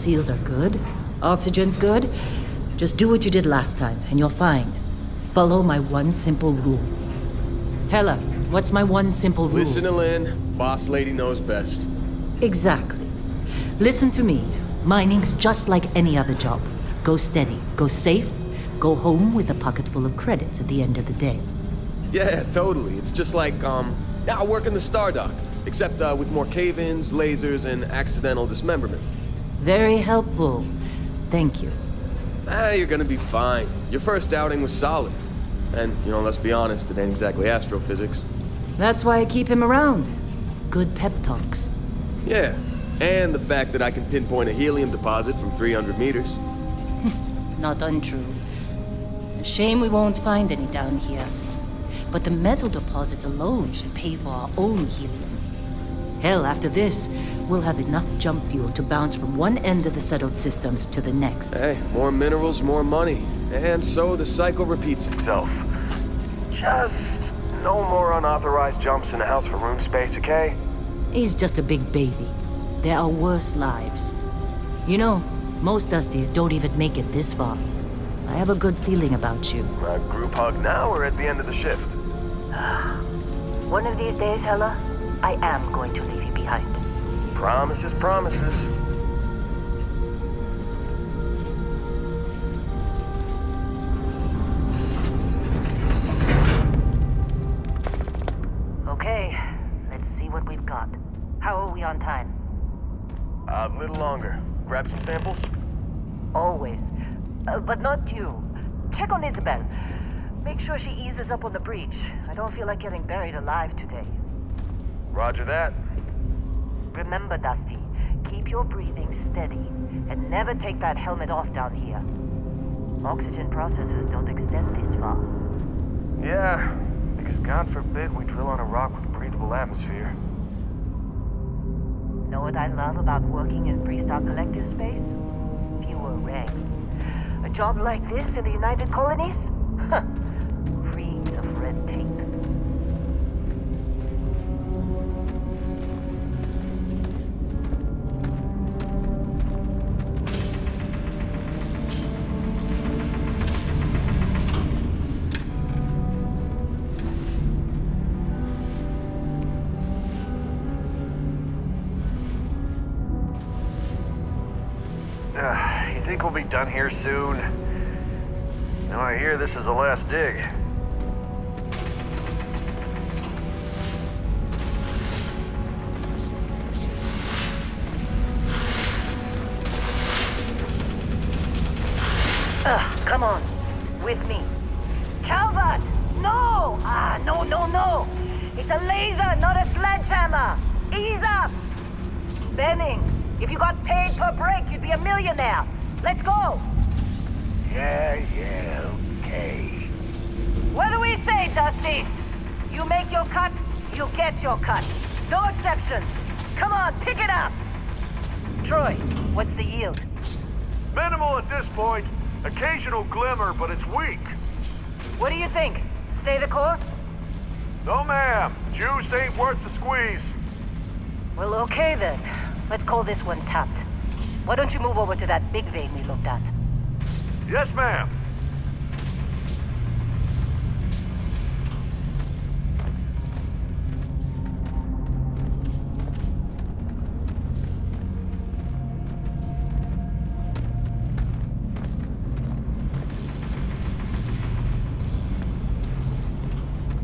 Seals are good. Oxygen's good. Just do what you did last time, and you're fine. Follow my one simple rule. Hella, what's my one simple rule? Listen to Lynn. Boss lady knows best. Exactly. Listen to me. Mining's just like any other job. Go steady, go safe, go home with a pocket full of credits at the end of the day. Yeah, totally. It's just like, I work in the Stardock. Except with more cave-ins, lasers, and accidental dismemberment. Very helpful. Thank you. You're gonna be fine. Your first outing was solid. And, let's be honest, it ain't exactly astrophysics. That's why I keep him around. Good pep talks. Yeah, and the fact that I can pinpoint a helium deposit from 300 meters. Not untrue. A shame we won't find any down here. But the metal deposits alone should pay for our own helium. Hell, after this, we'll have enough jump fuel to bounce from one end of the settled systems to the next. Hey, more minerals, more money. And so the cycle repeats itself. Just no more unauthorized jumps in the house for room space, okay? He's just a big baby. There are worse lives. Most Dusties don't even make it this far. I have a good feeling about you. A group hug now or at the end of the shift? One of these days, Hella, I am going to leave you behind. Promises, promises. Okay, let's see what we've got. How are we on time? A little longer. Grab some samples? Always. But not you. Check on Isabel. Make sure she eases up on the breach. I don't feel like getting buried alive today. Roger that. Remember, Dusty, keep your breathing steady and never take that helmet off down here. Oxygen processors don't extend this far. Yeah, because God forbid we drill on a rock with a breathable atmosphere. Know what I love about working in Freestar Collective space? Fewer regs. A job like this in the United Colonies? Huh. Reams of red tape. You think we'll be done here soon? Now I hear this is the last dig. Come on. With me. Calvert! No! No. It's a laser, not a sledgehammer. Ease up! Benning, if you got paid per break, you'd be a millionaire. Let's go! Yeah, okay. What do we say, Dusty? You make your cut, you get your cut. No exceptions. Come on, pick it up! Troy, what's the yield? Minimal at this point. Occasional glimmer, but it's weak. What do you think? Stay the course? No, ma'am. Juice ain't worth the squeeze. Well, okay then. Let's call this one tapped. Why don't you move over to that big vein we looked at? Yes, ma'am.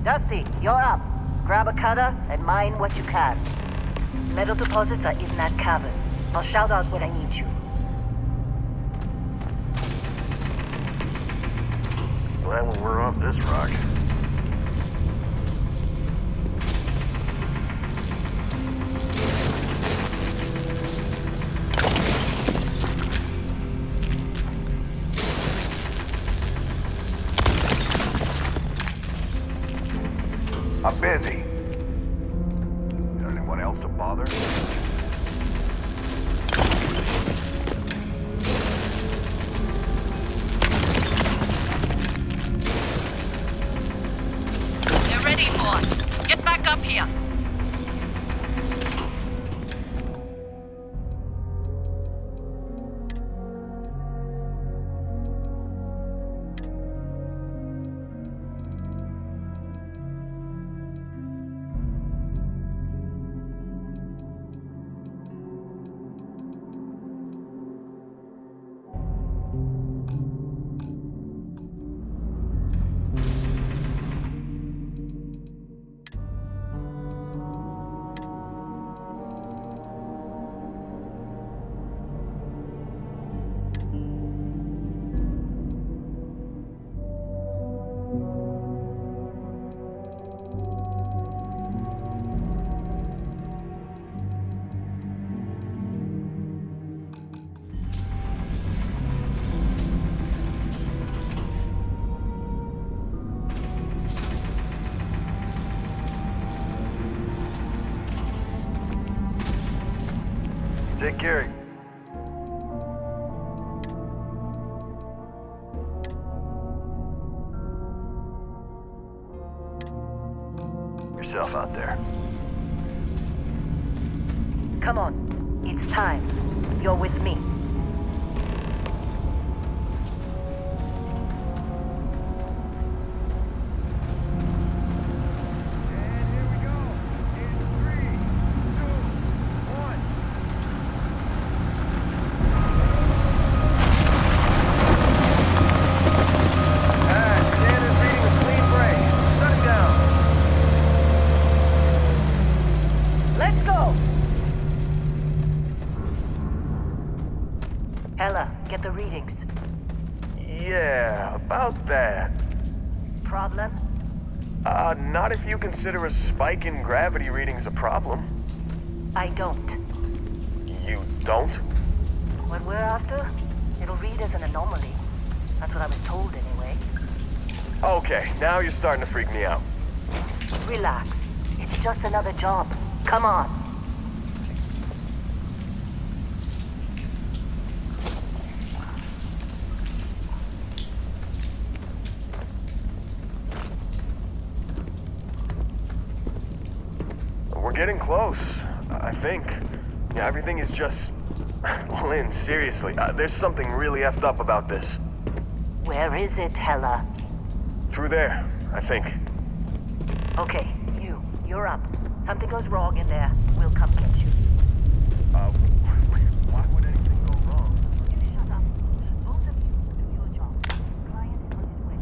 Dusty, you're up. Grab a cutter and mine what you can. Metal deposits are in that cavern. I'll shout out when I need you. Glad when we're off this rock. I'm busy. Got anyone else to bother? They're ready for us. Get back up here. Take care. Yourself out there. Come on. It's time. You're with me. Ella, get the readings. Yeah, about that. Problem? Not if you consider a spike in gravity readings a problem. I don't. You don't? What we're after, it'll read as an anomaly. That's what I was told anyway. Okay, now you're starting to freak me out. Relax. It's just another job. Come on. We're getting close, I think. Yeah, everything is just... Lynn, seriously, there's something really effed up about this. Where is it, Hella? Through there, I think. Okay, you're up. Something goes wrong in there, we'll come get you. Why would anything go wrong? You shut up. Both of you do your job. Client is on his way.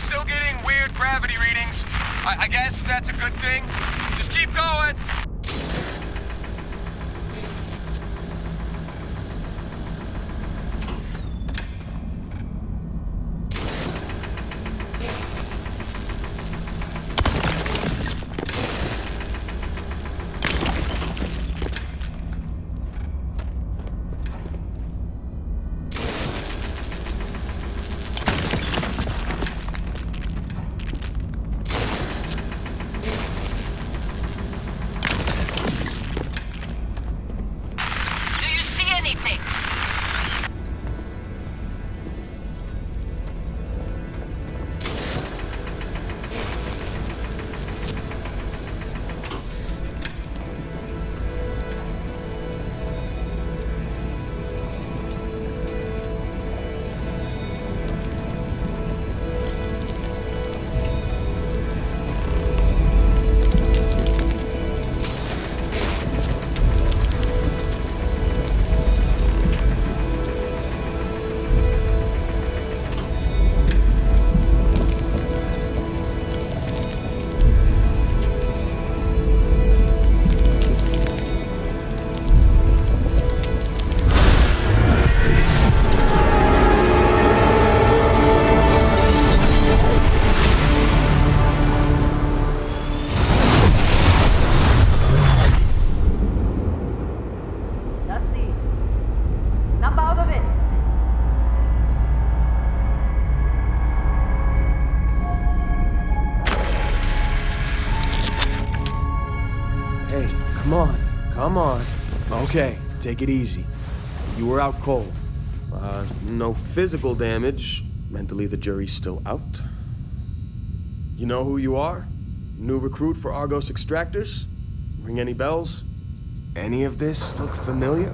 Still getting weird gravity readings. I guess that's a good thing. Just keep going. Come on. Okay, take it easy. You were out cold. No physical damage. Mentally, the jury's still out. You know who you are? New recruit for Argos Extractors? Ring any bells? Any of this look familiar?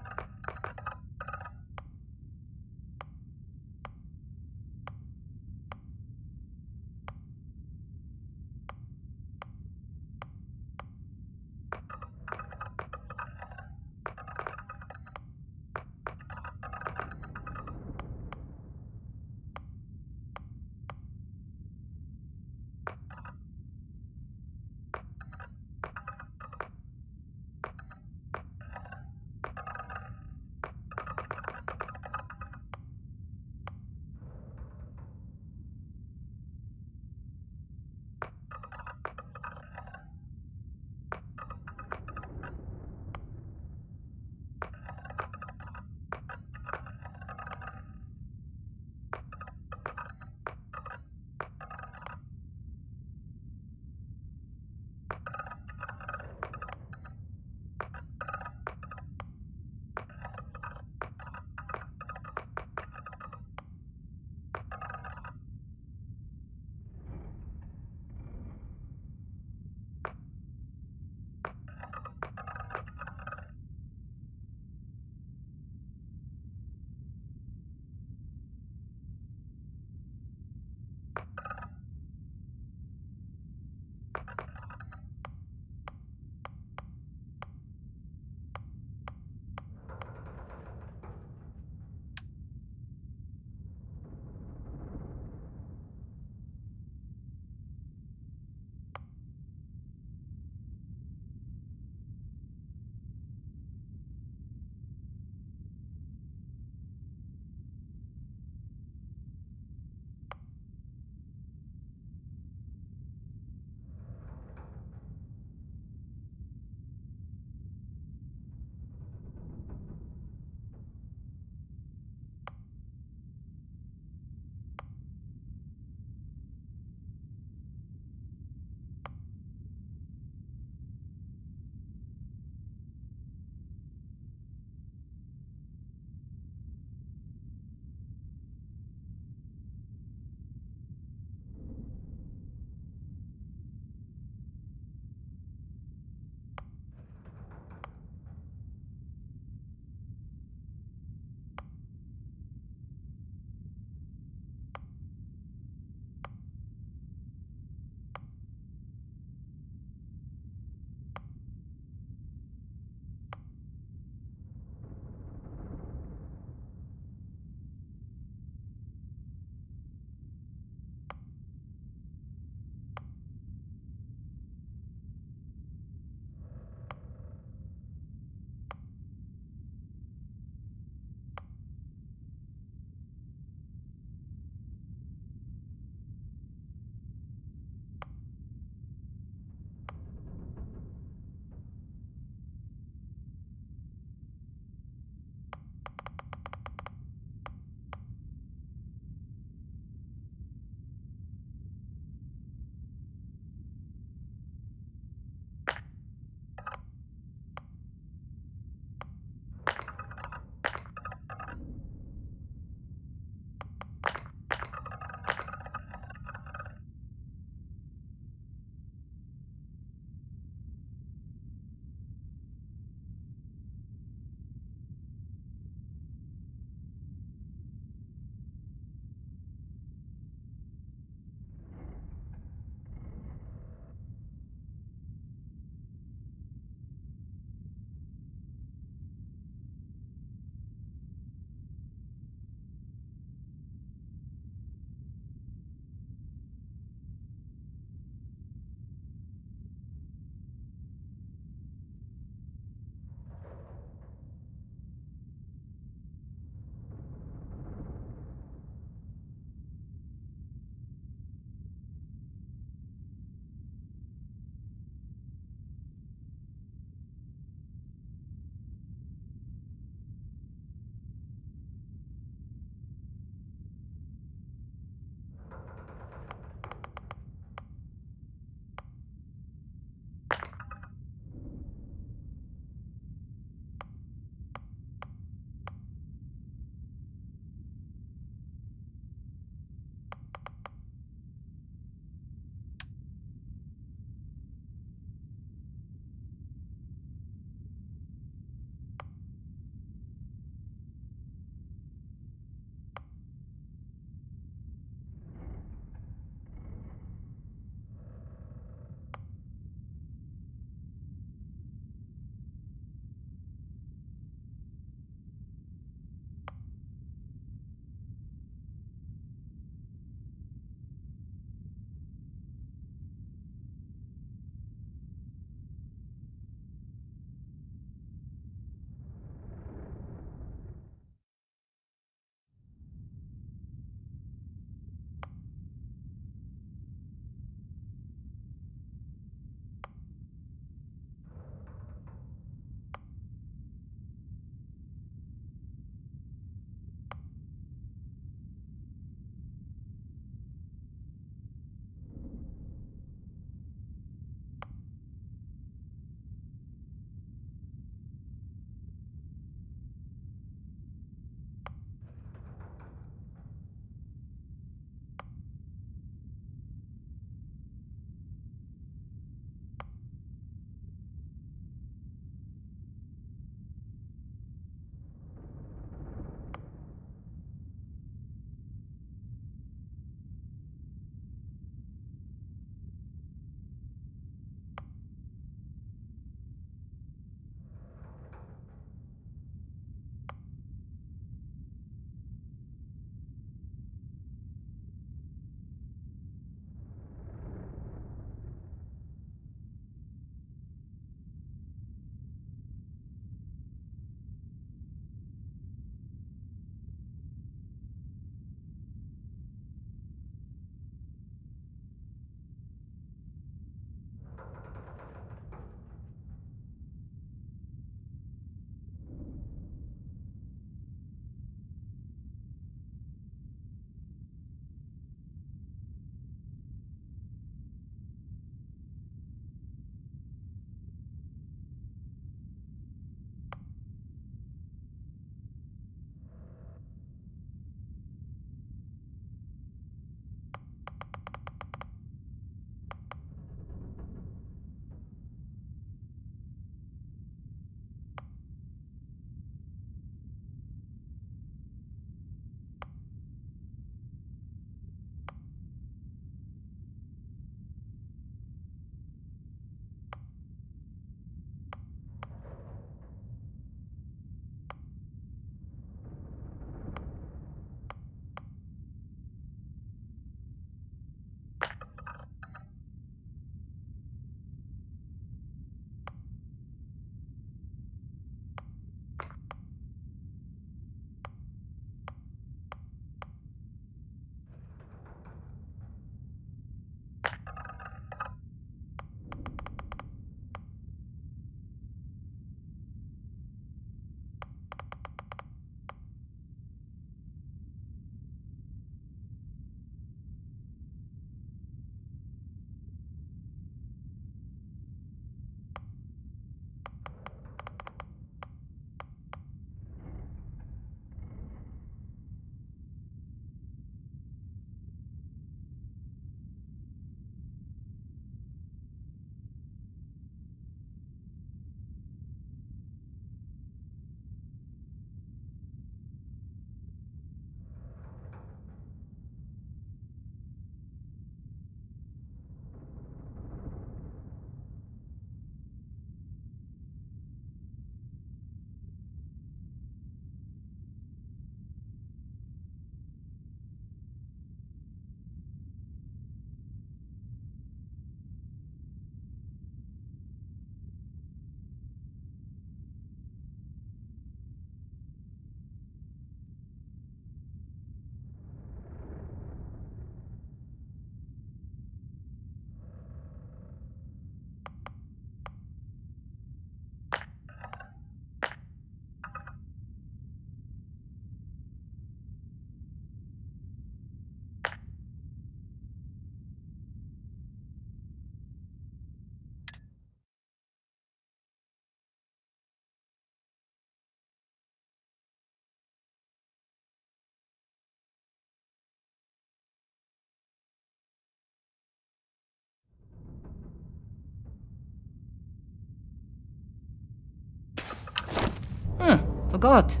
forgot.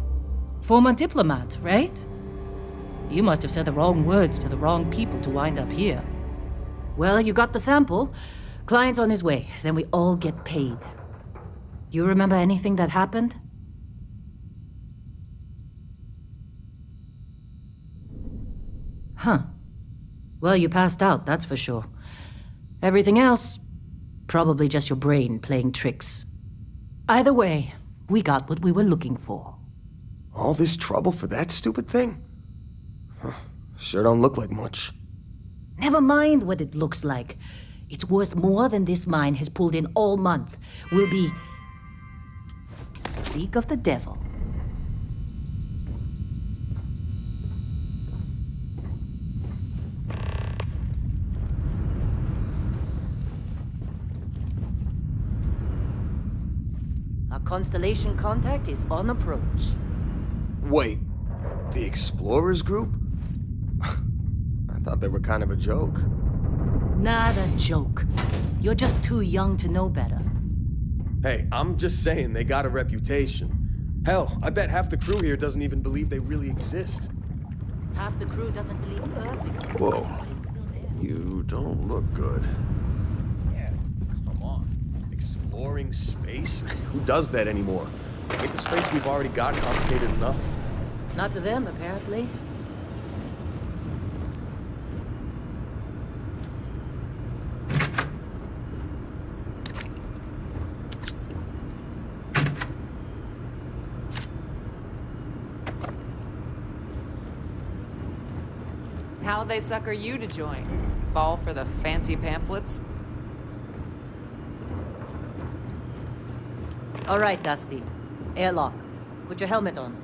Former diplomat, right? You must have said the wrong words to the wrong people to wind up here. Well, you got the sample. Client's on his way, then we all get paid. You remember anything that happened? Huh. Well, you passed out, that's for sure. Everything else, probably just your brain playing tricks. Either way, we got what we were looking for. All this trouble for that stupid thing? Huh. Sure don't look like much. Never mind what it looks like. It's worth more than this mine has pulled in all month. We'll be... Speak of the devil. Our constellation contact is on approach. Wait, the Explorers group? I thought they were kind of a joke. Not a joke. You're just too young to know better. Hey, I'm just saying they got a reputation. Hell, I bet half the crew here doesn't even believe they really exist. Half the crew doesn't believe Earth exists. Whoa. But it's still there. You don't look good. Yeah, come on. Exploring space? Who does that anymore? Ain't the space we've already got complicated enough? Not to them, apparently. How'd they sucker you to join? Fall for the fancy pamphlets? All right, Dusty. Airlock. Put your helmet on.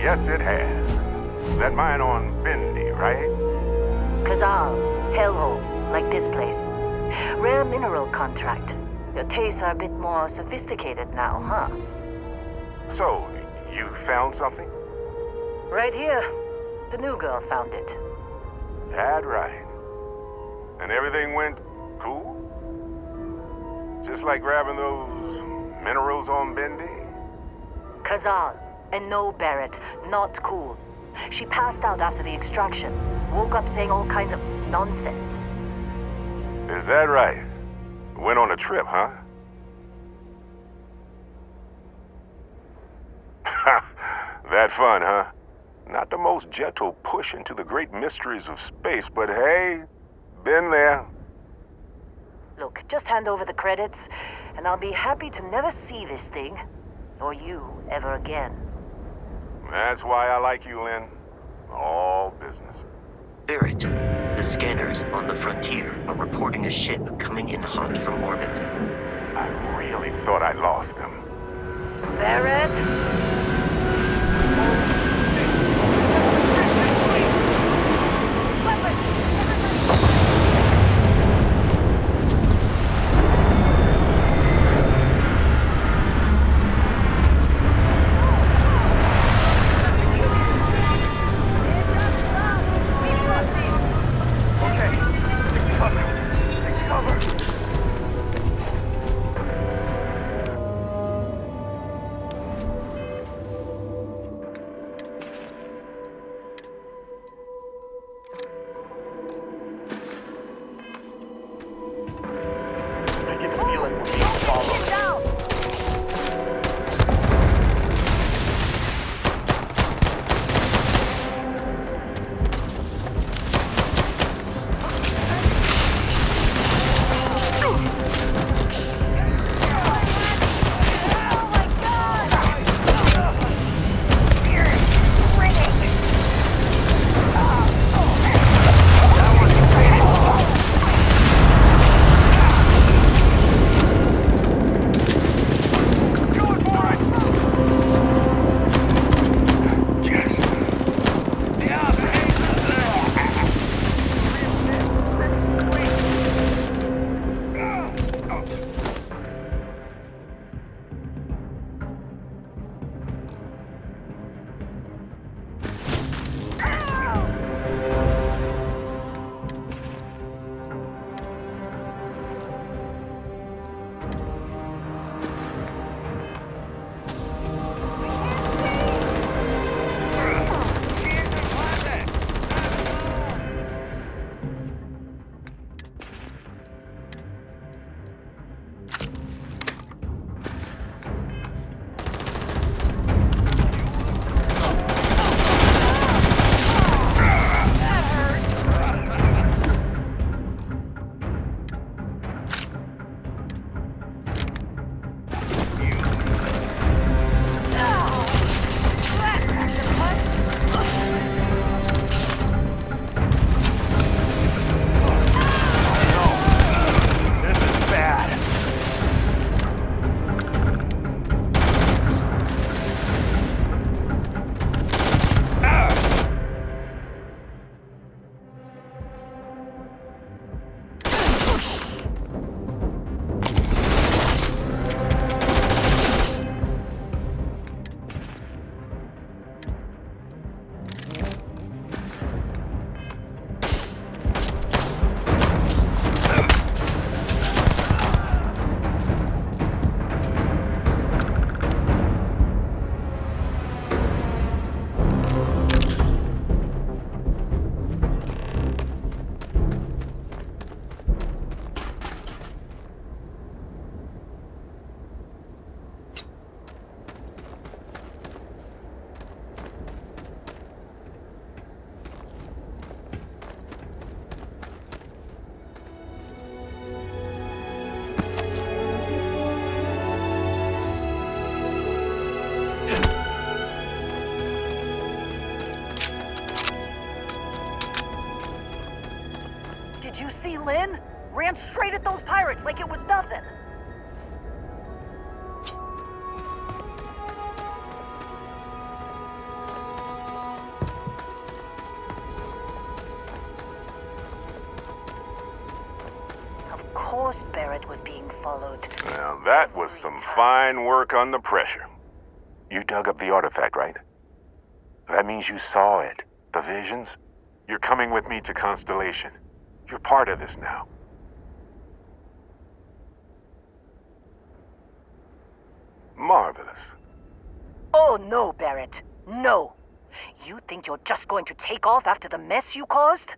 Yes, it has. That mine on Bendy, right? Kazal, hellhole, like this place. Rare mineral contract. Your tastes are a bit more sophisticated now, huh? So, you found something? Right here. The new girl found it. That right. And everything went cool? Just like grabbing those minerals on Bendy? Kazal, and no Barrett, not cool. She passed out after the extraction. Woke up saying all kinds of nonsense. Is that right? Went on a trip, huh? That fun, huh? Not the most gentle push into the great mysteries of space, but hey, been there. Look, just hand over the credits, and I'll be happy to never see this thing, or you, ever again. That's why I like you, Lynn. All business. Barrett, the scanners on the frontier are reporting a ship coming in hot from orbit. I really thought I lost them. Barrett? Did you see Lynn? Ran straight at those pirates like it was nothing. Of course Barrett was being followed. Now that was some fine work under pressure. You dug up the artifact, right? That means you saw it. The visions? You're coming with me to Constellation. You're part of this now. Marvelous. Oh no, Barrett. No. You think you're just going to take off after the mess you caused?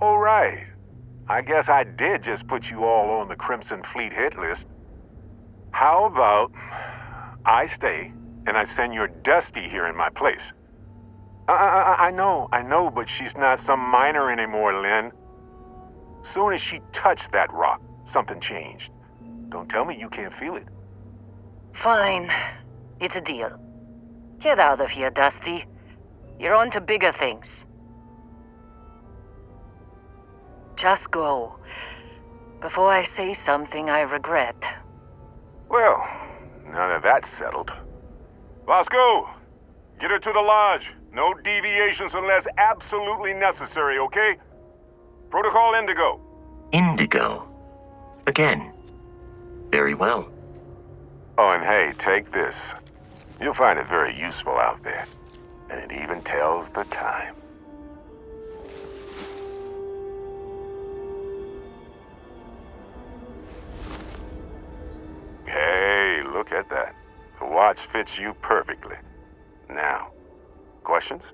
All right. I guess I did just put you all on the Crimson Fleet hit list. How about I stay and I send your Dusty here in my place? I know, but she's not some miner anymore, Lynn. Soon as she touched that rock, something changed. Don't tell me you can't feel it. Fine. It's a deal. Get out of here, Dusty. You're on to bigger things. Just go. Before I say something I regret. Well, now that that's settled. Vasco, get her to the lodge. No deviations unless absolutely necessary, okay? Protocol Indigo. Indigo. Again. Very well. Oh, and hey, take this. You'll find it very useful out there. And it even tells the time. Hey, look at that. The watch fits you perfectly. Now, questions?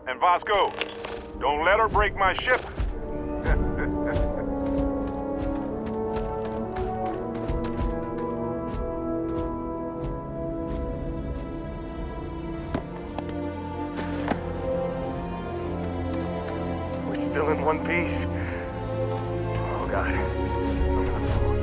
And Vasco, don't let her break my ship. We're still in one piece. Oh, God. I'm gonna fall.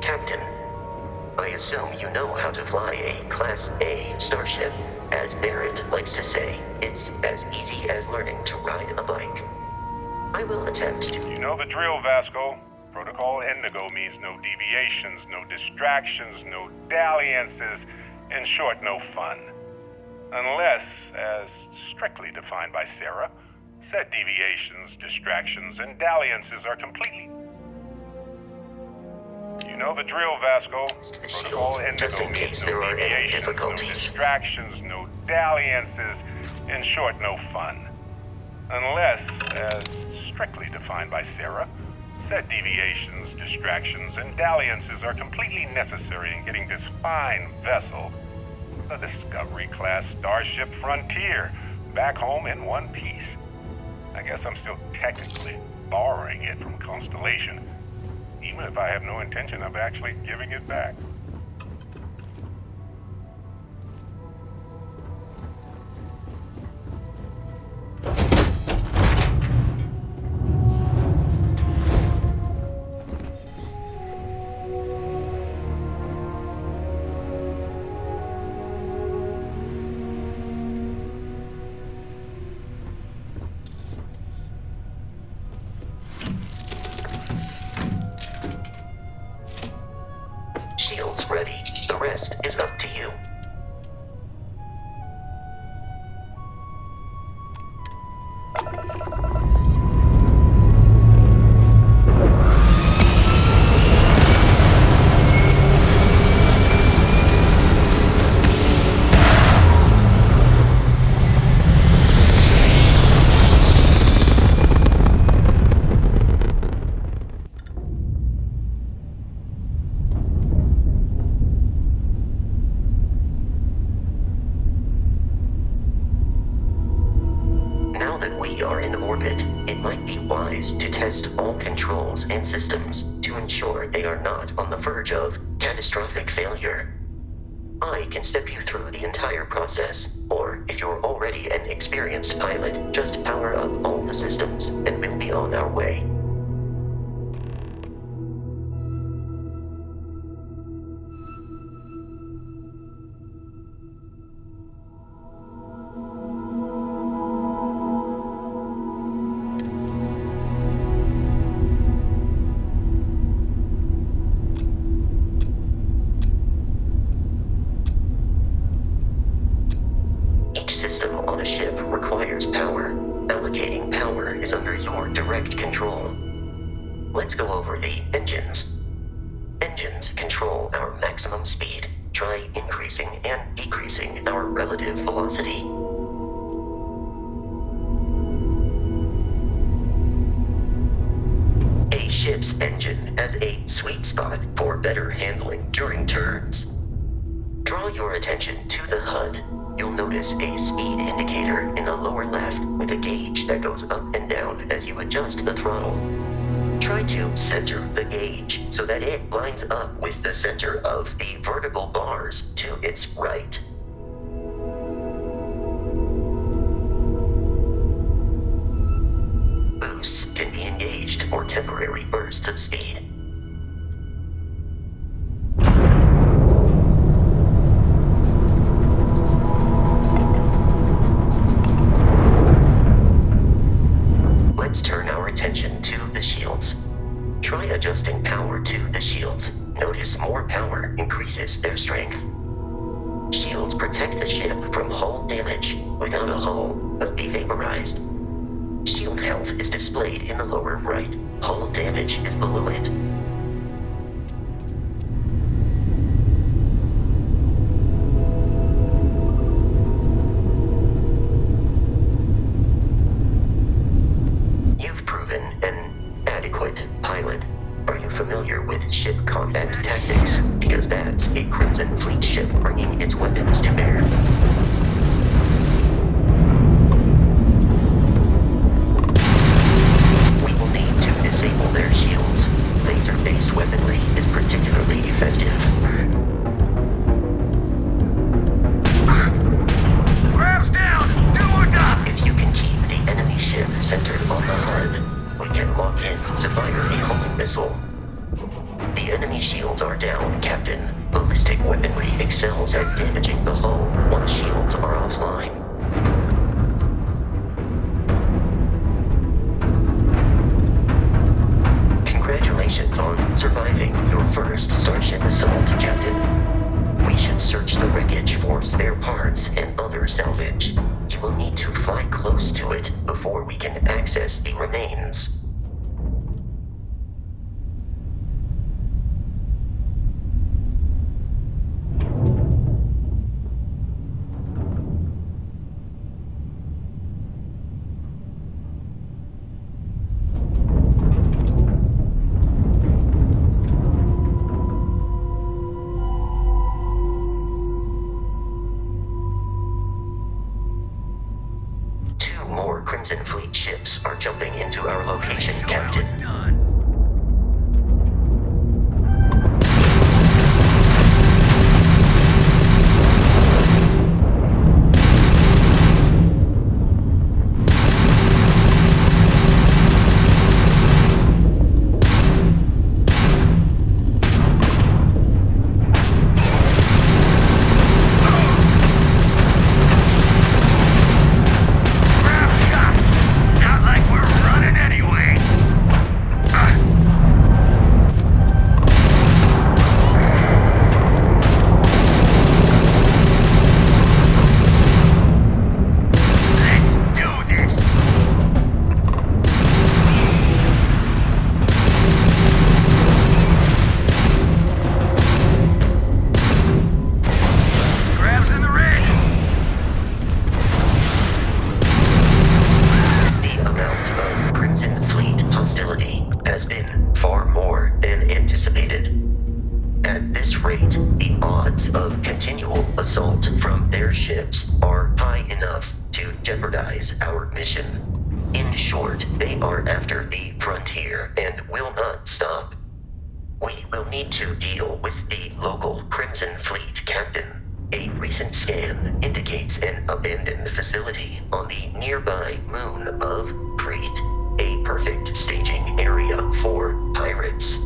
Captain, I assume you know how to fly a Class A starship. As Barrett likes to say, it's as easy as learning to ride a bike. I will attempt to... You know the drill, Vasco. Protocol Indigo means no deviations, no distractions, no dalliances, in short, no fun. Unless, as strictly defined by Sarah, said deviations, distractions, and dalliances are completely... You know the drill, Vasco. Protocol Indigo means no deviations, no distractions, no dalliances, in short, no fun. Unless, as strictly defined by Sarah, said deviations, distractions, and dalliances are completely necessary in getting this fine vessel, the Discovery-class Starship Frontier, back home in one piece. I guess I'm still technically borrowing it from Constellation, even if I have no intention of actually giving it back. Shields ready. The rest is up to you. Now that we are in orbit, it might be wise to test all controls and systems to ensure they are not on the verge of catastrophic failure. I can step you through the entire process, or if you're already an experienced pilot, just power up all the systems and we'll be on our way. Each system on a ship requires power. Allocating power is under your direct control. Let's go over the engines. Engines control our maximum speed. Try increasing and decreasing our relative velocity. ship's engine as a sweet spot for better handling during turns. Draw your attention to the HUD. You'll notice a speed indicator in the lower left with a gauge that goes up and down as you adjust the throttle. Try to center the gauge so that it lines up with the center of the vertical bars to its right. Boosts can be engaged for temporary bursts of speed. Let's turn our attention to the shields. Try adjusting power to the shields. Notice more power increases their strength. Shields protect the ship from hull damage. Without a hull, but be vaporized. Shield health is displayed in the lower right. Hull damage is below it. You've proven an adequate pilot. Are you familiar with ship combat tactics? Because that's a Crimson Fleet ship bringing its weapons to bear. Disable their shields. Laser-based weaponry is particularly effective. Grabs down! Do or die! If you can keep the enemy ship centered on the HUD, we can lock in to fire a homing missile. The enemy shields are down, Captain. Ballistic weaponry excels at damaging the hull once shields are offline. Congratulations on surviving your first Starship assault, Captain. We should search the wreckage for spare parts and other salvage. You will need to fly close to it before we can access the remains. Crimson Fleet ships are jumping into our location, Captain. Our mission. In short, they are after the frontier and will not stop. We will need to deal with the local Crimson Fleet captain. A recent scan indicates an abandoned facility on the nearby moon of Crete, a perfect staging area for pirates.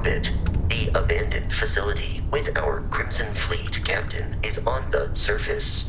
orbit. The abandoned facility with our Crimson Fleet captain is on the surface.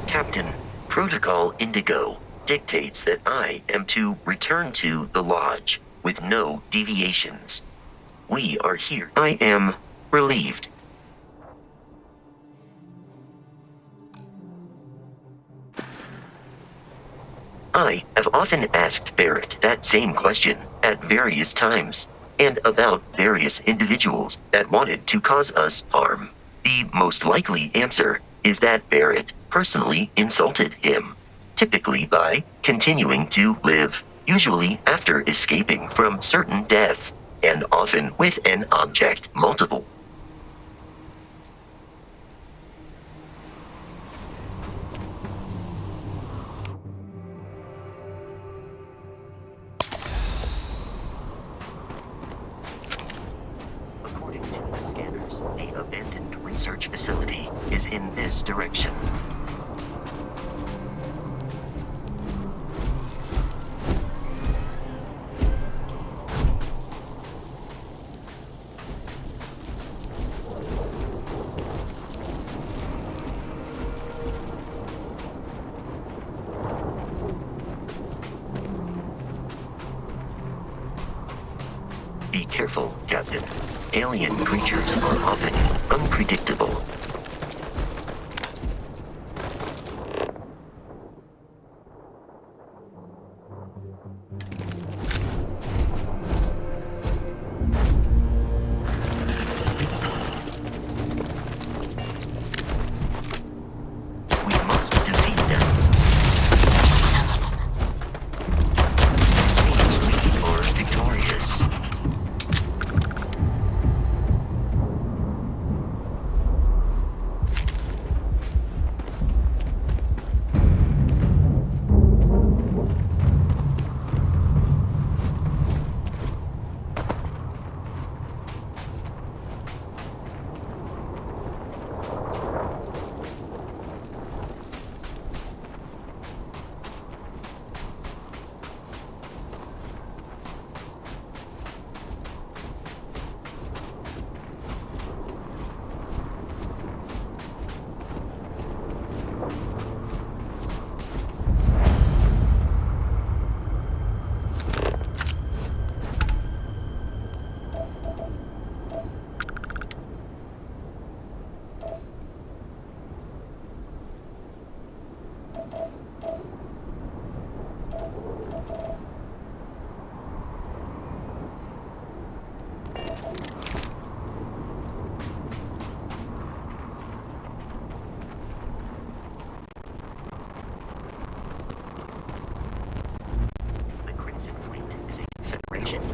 Captain, Protocol Indigo dictates that I am to return to the Lodge with no deviations. We are here. I am relieved. I have often asked Barrett that same question at various times, and about various individuals that wanted to cause us harm. The most likely answer is that Barrett personally insulted him, typically by continuing to live, usually after escaping from certain death, and often with an object multiple. According to the scanners, the abandoned research facility is in this direction. Be careful, Captain. Alien creatures are often unpredictable. We must defeat them. Means we are victorious.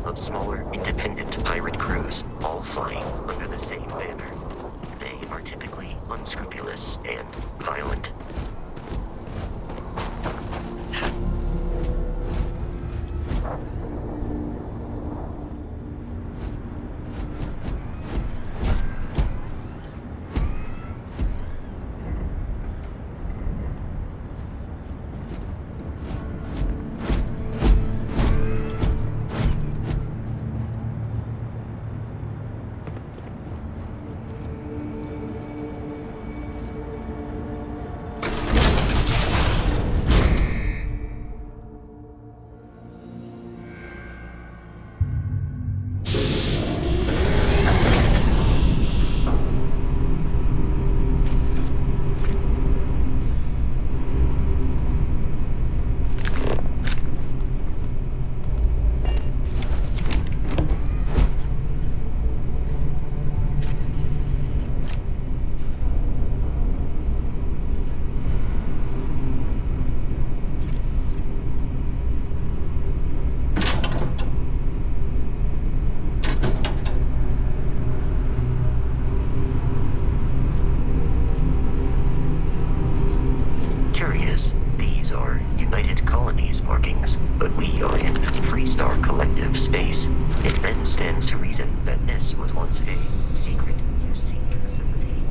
Of smaller, independent pirate crews, all flying under the same banner. They are typically unscrupulous and violent. reason that this was once a secret UC facility.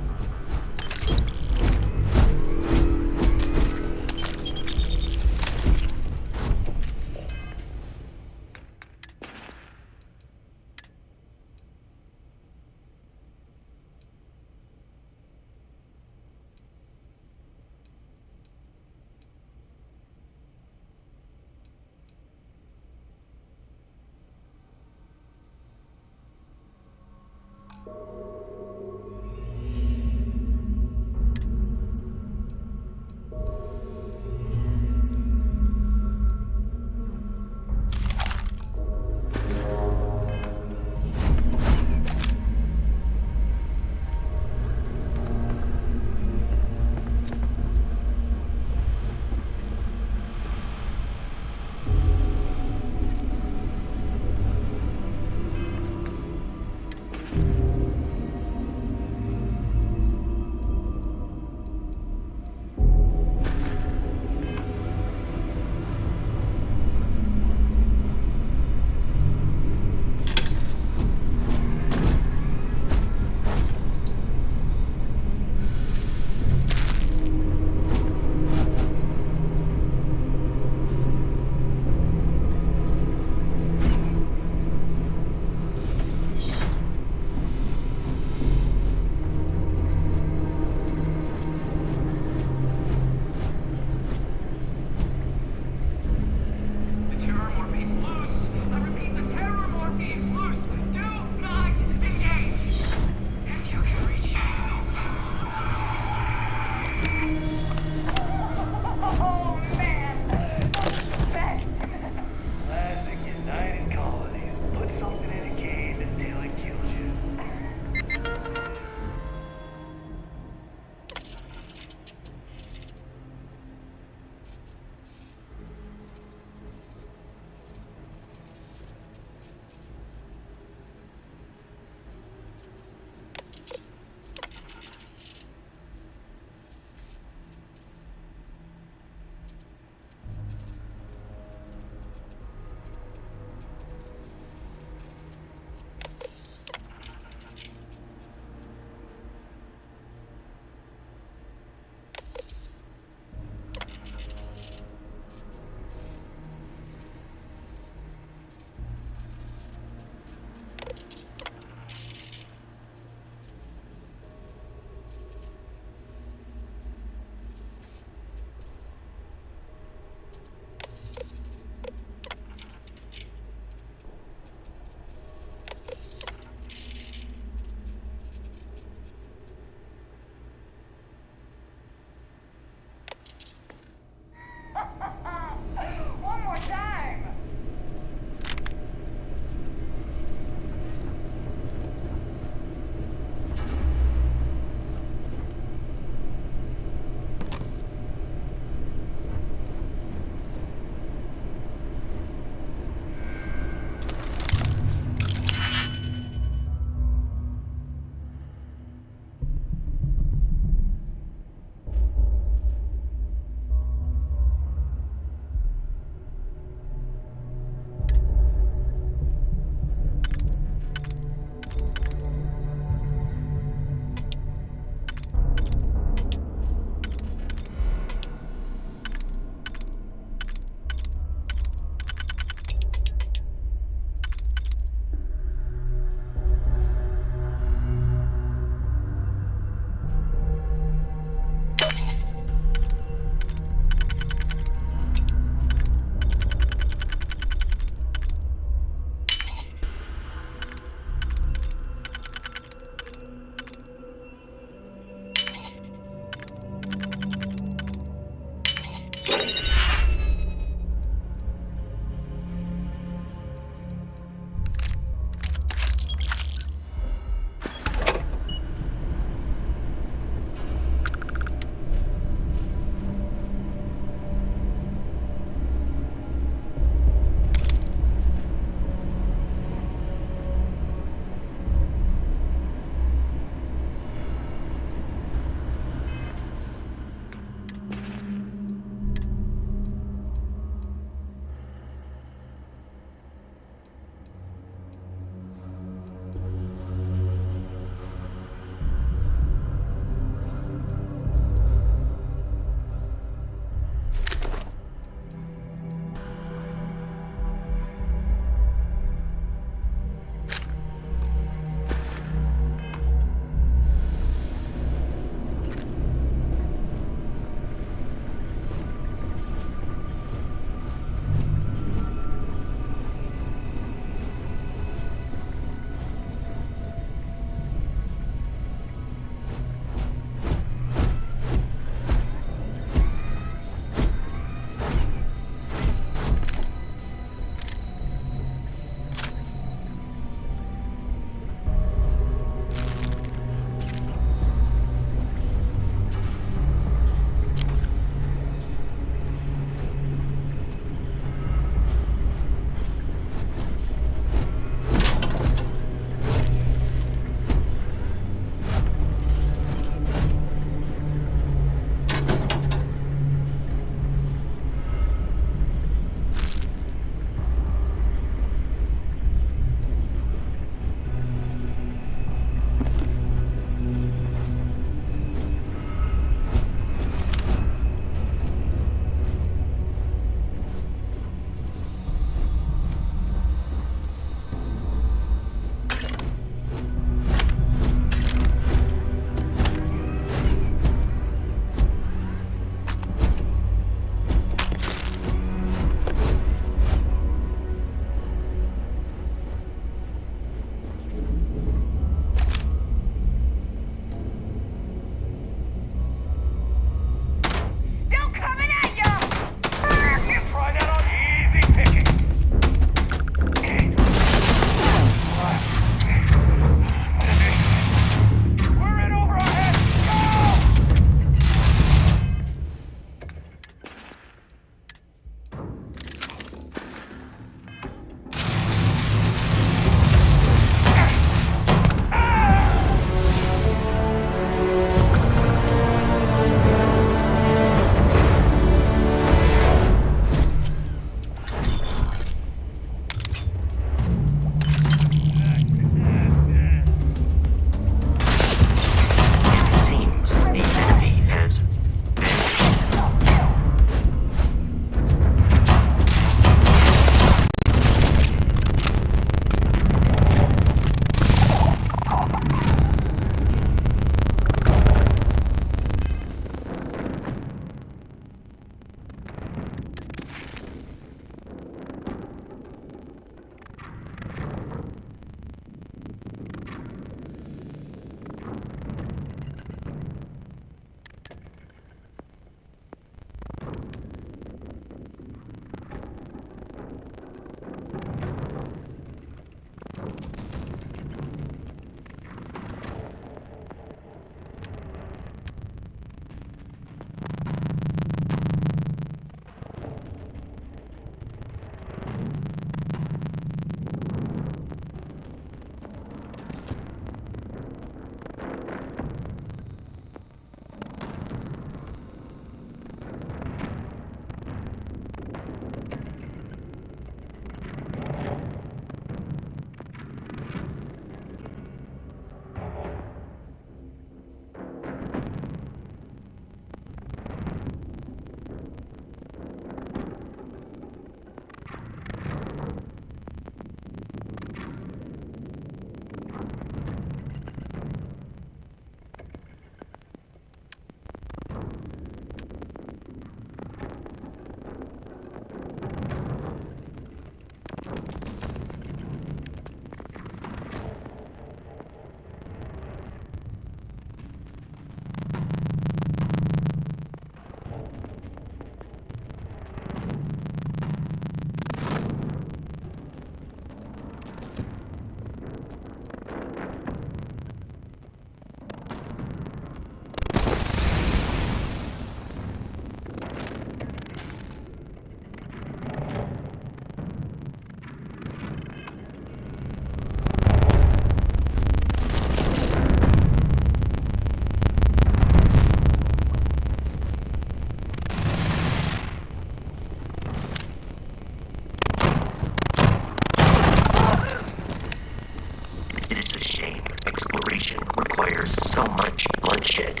bloodshed.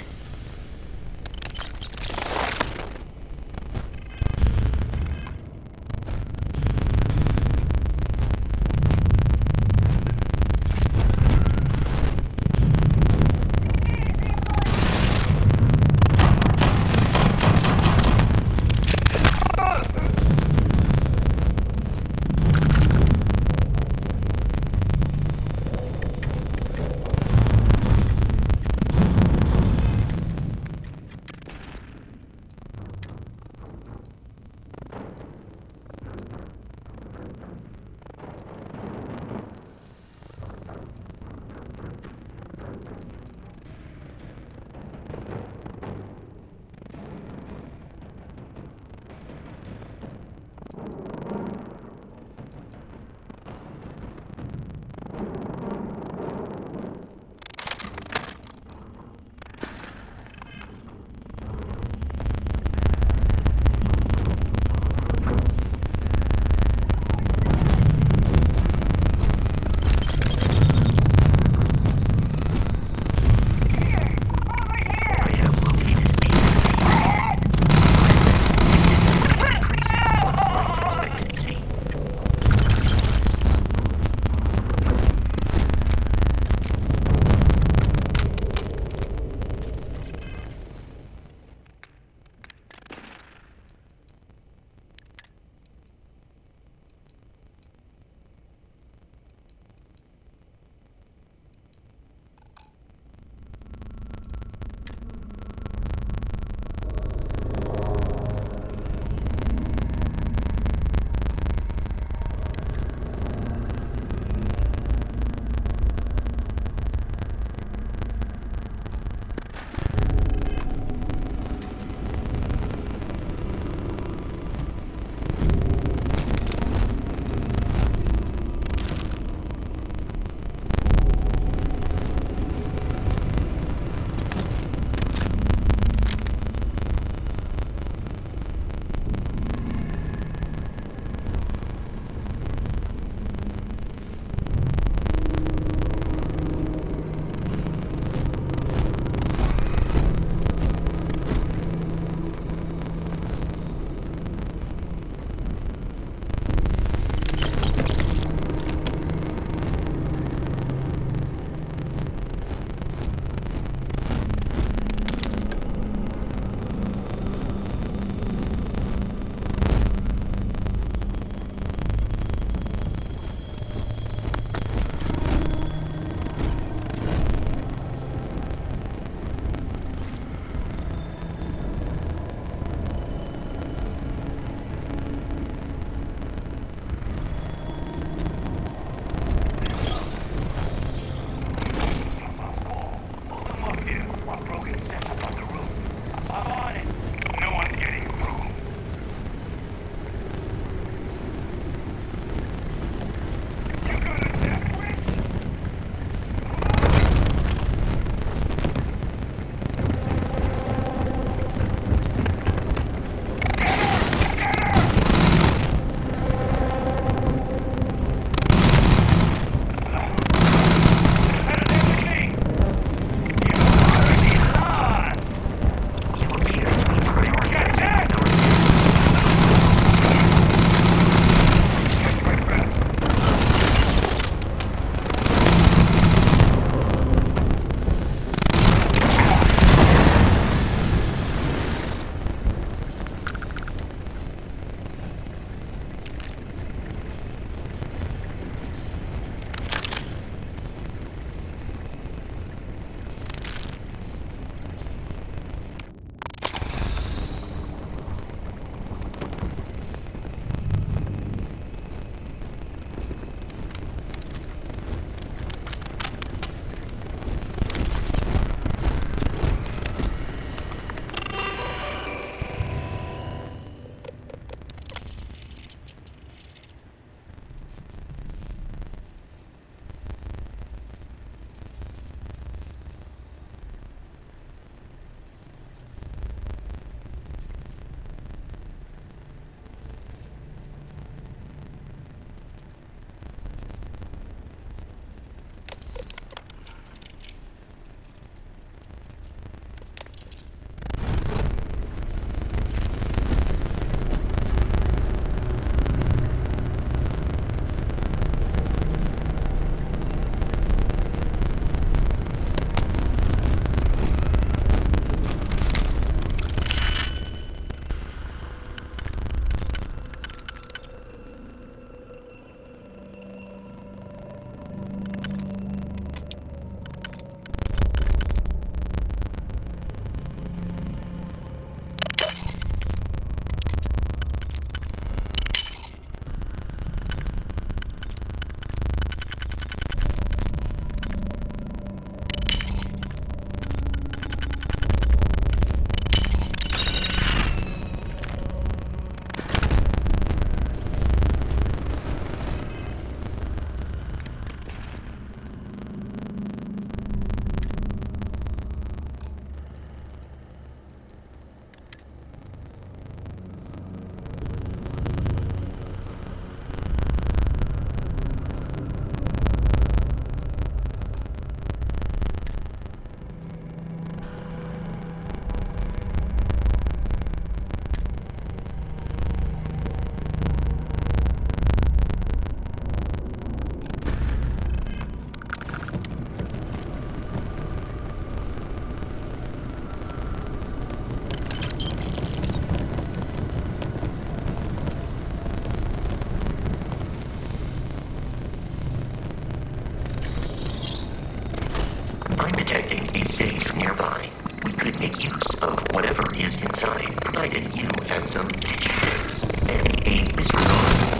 detecting a safe nearby. We could make use of whatever is inside, provided you had some tissue tricks and a disregard.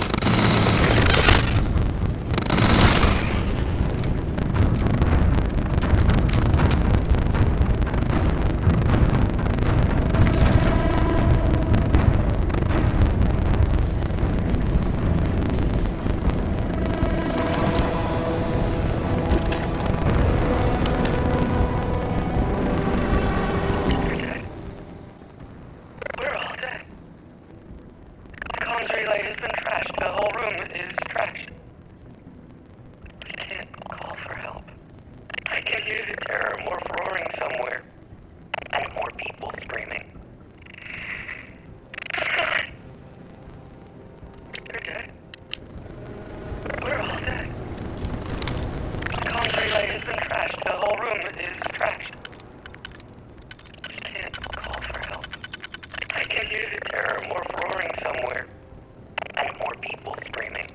We're all dead. The comms relay has been trashed. The whole room is trashed. We can't call for help. I can hear the terror morph roaring somewhere. And more people screaming. They're dead. We're all dead. The comms relay has been trashed. The whole room is trashed. We can't call for help. I can hear the terror morph roaring somewhere. And more people screaming.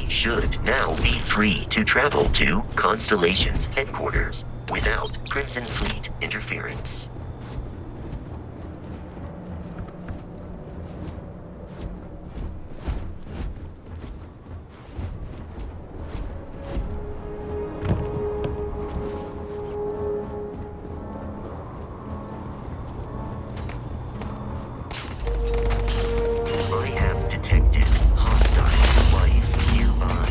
should now be free to travel to Constellation's headquarters without Crimson Fleet interference. I have detected hostile life nearby.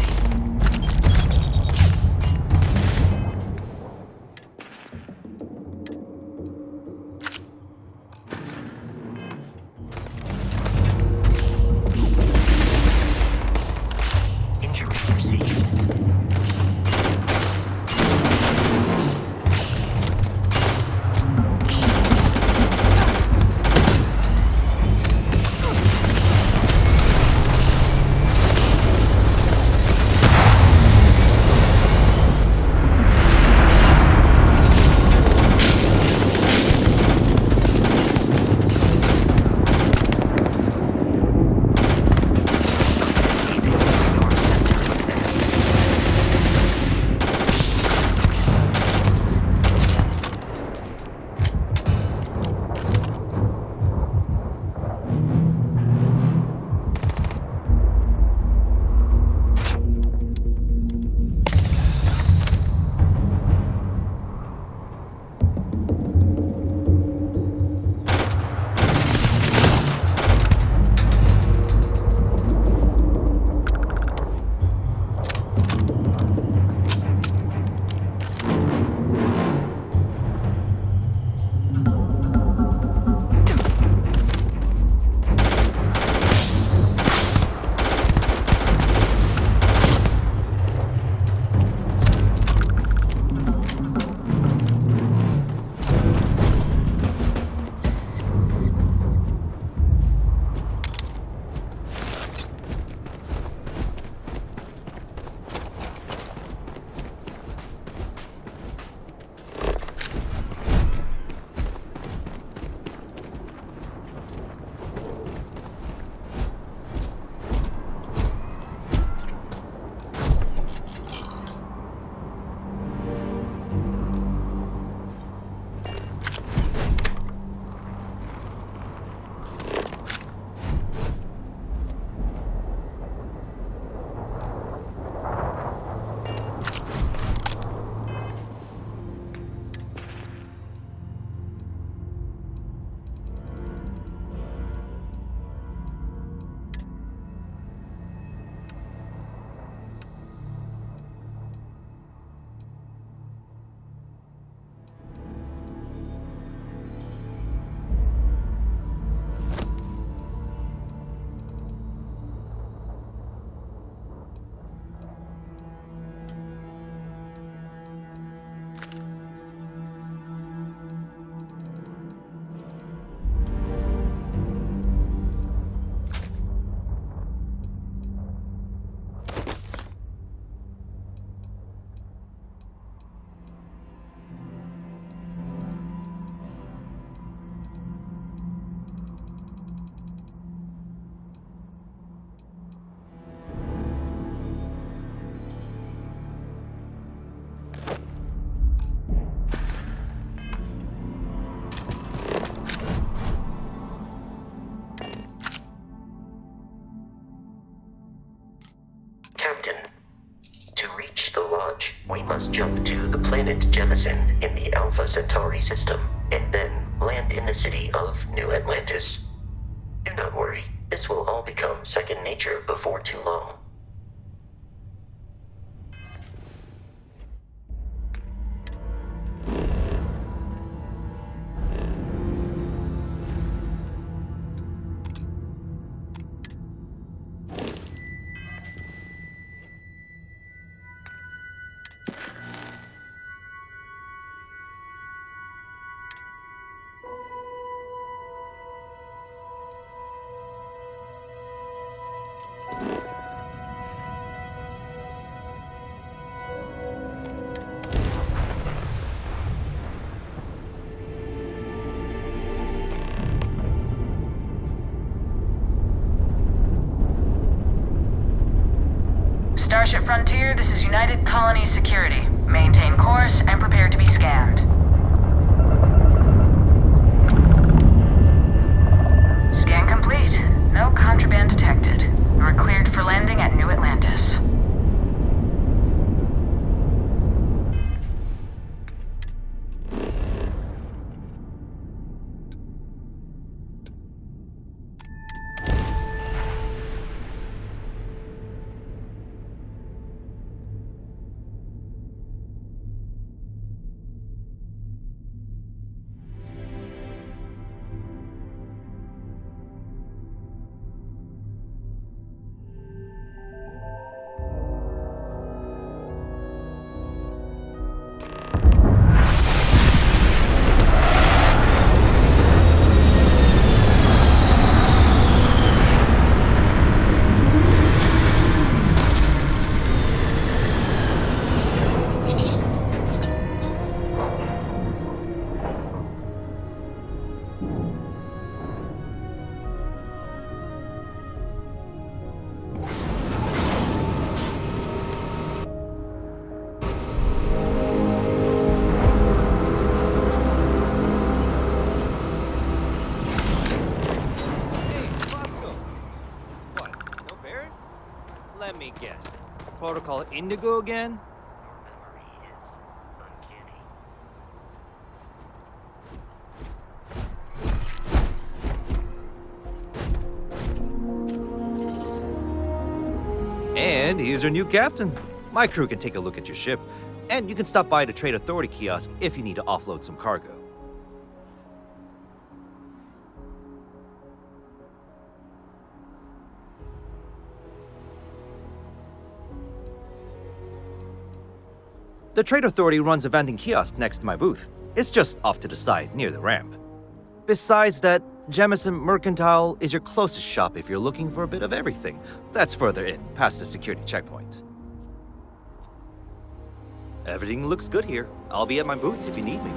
Injury received. Captain, to reach the Lodge, we must jump to the planet Jemison in the Alpha Centauri system, and then land in the city of New Atlantis. Do not worry, this will all become second nature before too long. Starship Frontier, this is United Colony Security. Maintain course and prepare to be scanned. Scan complete. No contraband detected. You are cleared for landing at New Atlantis. Let me guess. Protocol Indigo again? And here's your new captain. My crew can take a look at your ship, and you can stop by the Trade Authority kiosk if you need to offload some cargo. The Trade Authority runs a vending kiosk next to my booth. It's just off to the side, near the ramp. Besides that, Jemison Mercantile is your closest shop if you're looking for a bit of everything. That's further in, past the security checkpoint. Everything looks good here. I'll be at my booth if you need me.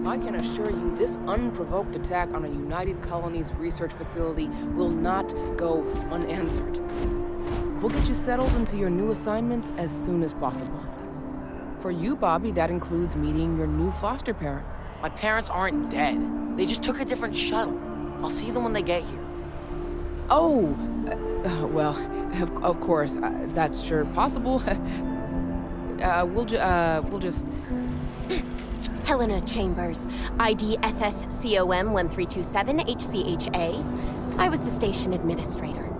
I can assure you this unprovoked attack on a United Colonies research facility will not go unanswered. We'll get you settled into your new assignments as soon as possible. For you, Bobby, that includes meeting your new foster parent. My parents aren't dead. They just took a different shuttle. I'll see them when they get here. Oh, well, of course, that's sure possible. We'll just... Helena Chambers, ID SSCOM 1327 HCHA. I was the station administrator.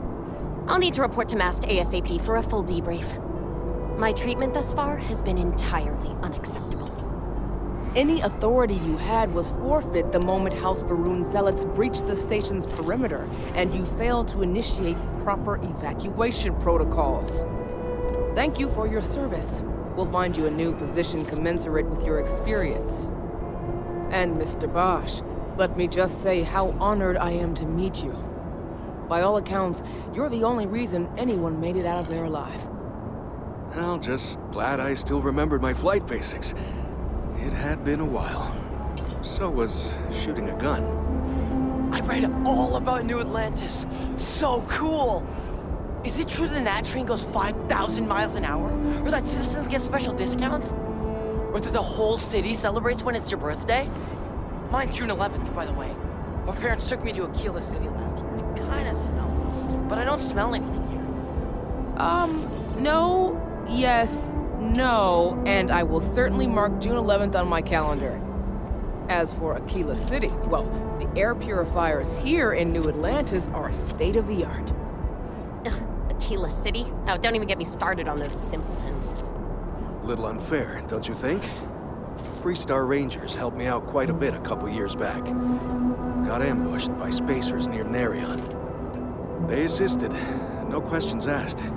I'll need to report to MAST ASAP for a full debrief. My treatment thus far has been entirely unacceptable. Any authority you had was forfeit the moment House Varun zealots breached the station's perimeter, and you failed to initiate proper evacuation protocols. Thank you for your service. We'll find you a new position commensurate with your experience. And Mr. Bosch, let me just say how honored I am to meet you. By all accounts, you're the only reason anyone made it out of there alive. Well, just glad I still remembered my flight basics. It had been a while. So was shooting a gun. I read all about New Atlantis. So cool! Is it true the Nat train goes 5,000 miles an hour? Or that citizens get special discounts? Or that the whole city celebrates when it's your birthday? Mine's June 11th, by the way. My parents took me to Aquila City last year. It kinda smells, but I don't smell anything here. No, yes, no, and I will certainly mark June 11th on my calendar. As for Aquila City, well, the air purifiers here in New Atlantis are state-of-the-art. Ugh, Aquila City? Oh, don't even get me started on those simpletons. Little unfair, don't you think? Freestar Rangers helped me out quite a bit a couple years back. Got ambushed by spacers near Narion. They assisted, no questions asked.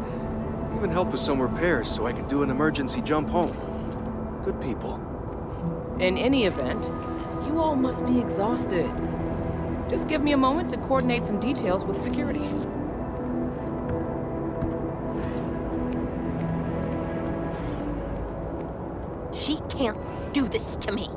Even helped with some repairs so I could do an emergency jump home. Good people. In any event, you all must be exhausted. Just give me a moment to coordinate some details with security. She can't do this to me.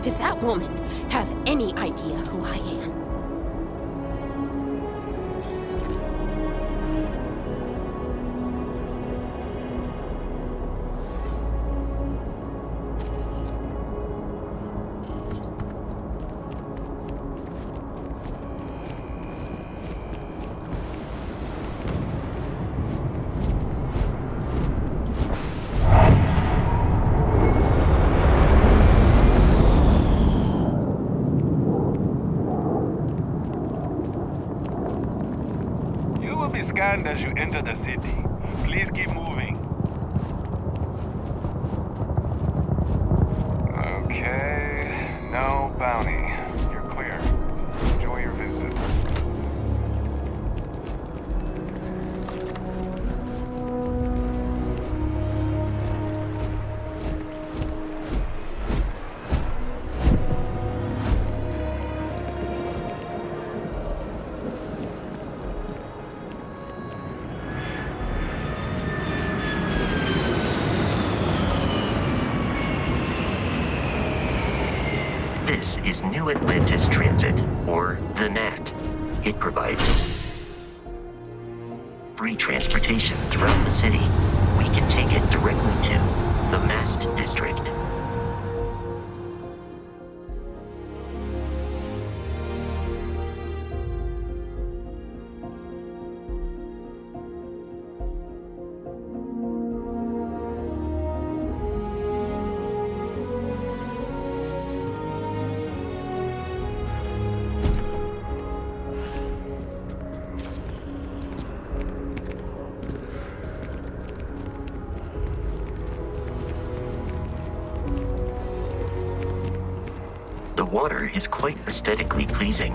Does that woman have any idea who I am? Scanned as you enter the city. Please keep moving. Okay, no bounty. You're clear. Enjoy your visit. This is New Atlantis Transit, or the NAT. It provides free transportation throughout the city. We can take it directly to the Mast District. The water is quite aesthetically pleasing,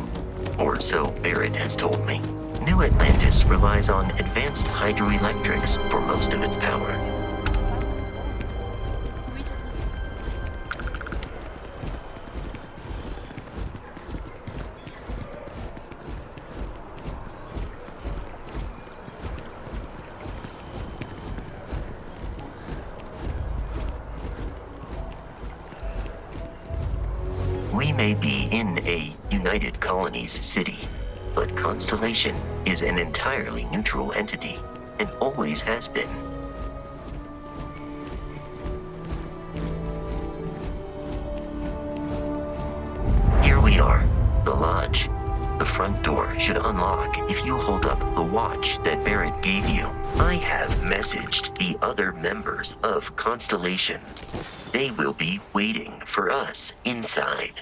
or so Barrett has told me. New Atlantis relies on advanced hydroelectrics for most of its power. We may be in a United Colonies city, but Constellation is an entirely neutral entity, and always has been. Here we are, the lodge. The front door should unlock if you hold up the watch that Barrett gave you. I have messaged the other members of Constellation. They will be waiting for us inside.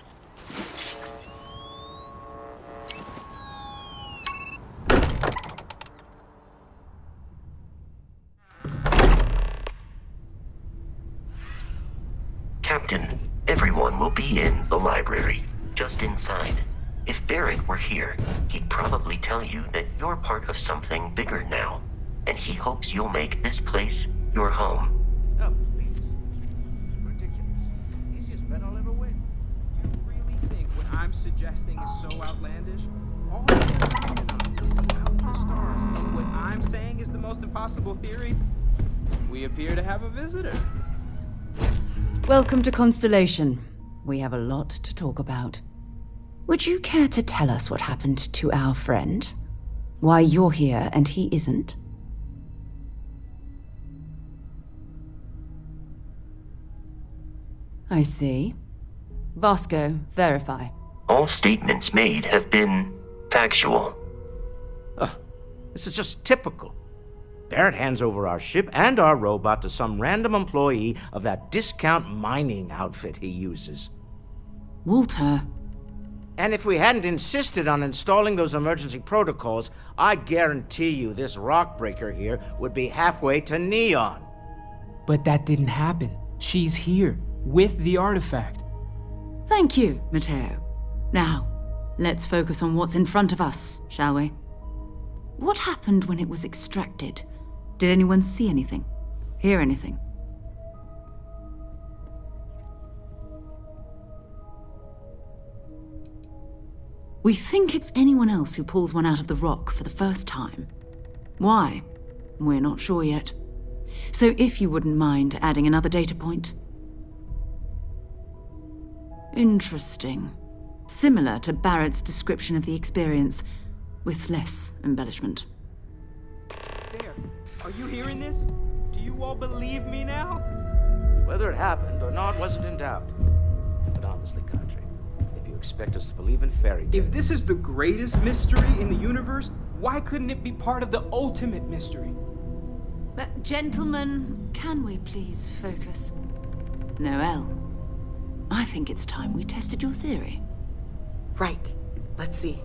Captain, everyone will be in the library, just inside. If Barrett were here, he'd probably tell you that you're part of something bigger now, and he hopes you'll make this place your home. Oh, please. Ridiculous. Easiest bet I'll ever win. You really think what I'm suggesting is so outlandish? All the phenomena we see out in the stars, and what I'm saying is the most impossible theory? We appear to have a visitor. Welcome to Constellation. We have a lot to talk about. Would you care to tell us what happened to our friend? Why you're here and he isn't? I see. Vasco, verify. All statements made have been factual. This is just typical. Barrett hands over our ship and our robot to some random employee of that discount mining outfit he uses. Walter. And if we hadn't insisted on installing those emergency protocols, I guarantee you this rock breaker here would be halfway to Neon. But that didn't happen. She's here, with the artifact. Thank you, Matteo. Now, let's focus on what's in front of us, shall we? What happened when it was extracted? Did anyone see anything? Hear anything? We think it's anyone else who pulls one out of the rock for the first time. Why? We're not sure yet. So if you wouldn't mind adding another data point. Interesting. Similar to Barrett's description of the experience, with less embellishment. There. Are you hearing this? Do you all believe me now? Whether it happened or not wasn't in doubt. But honestly, Country, if you expect us to believe in fairy tales... If this is the greatest mystery in the universe, why couldn't it be part of the ultimate mystery? But gentlemen, can we please focus? Noelle, I think it's time we tested your theory. Right. Let's see.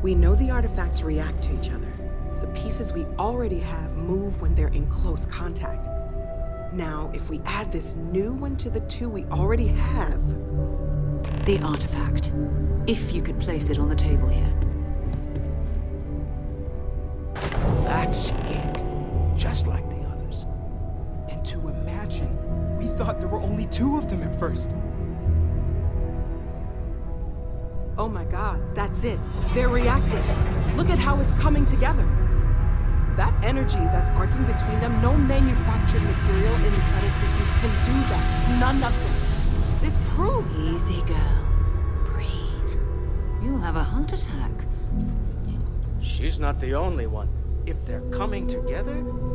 We know the artifacts react to each other. The pieces we already have move when they're in close contact. Now, if we add this new one to the two we already have... The artifact. If you could place it on the table here. That's it. Just like the others. And to imagine, we thought there were only two of them at first. Oh my god, that's it. They're reacting. Look at how it's coming together. That energy that's arcing between them, no manufactured material in the settled systems can do that. None of them. This proves Easy, girl. Breathe. You'll have a heart attack. She's not the only one. If they're coming together,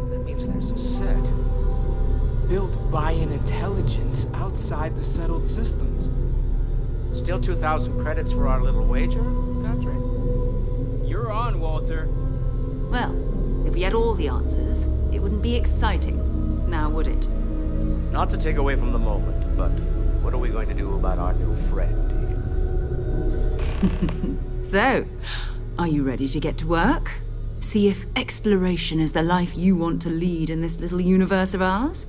that means there's a set. Built by an intelligence outside the settled systems. Still 2,000 credits for our little wager, Country? You're on, Walter. Well, if we had all the answers, it wouldn't be exciting, now would it? Not to take away from the moment, but what are we going to do about our new friend here? So, are you ready to get to work? See if exploration is the life you want to lead in this little universe of ours?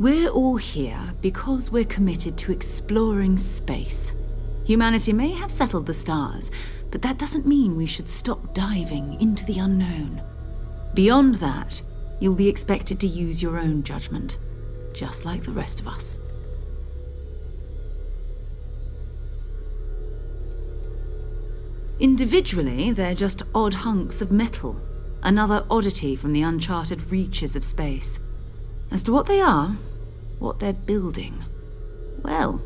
We're all here because we're committed to exploring space. Humanity may have settled the stars, but that doesn't mean we should stop diving into the unknown. Beyond that, you'll be expected to use your own judgment, just like the rest of us. Individually, they're just odd hunks of metal. Another oddity from the uncharted reaches of space. As to what they are, what they're building, well,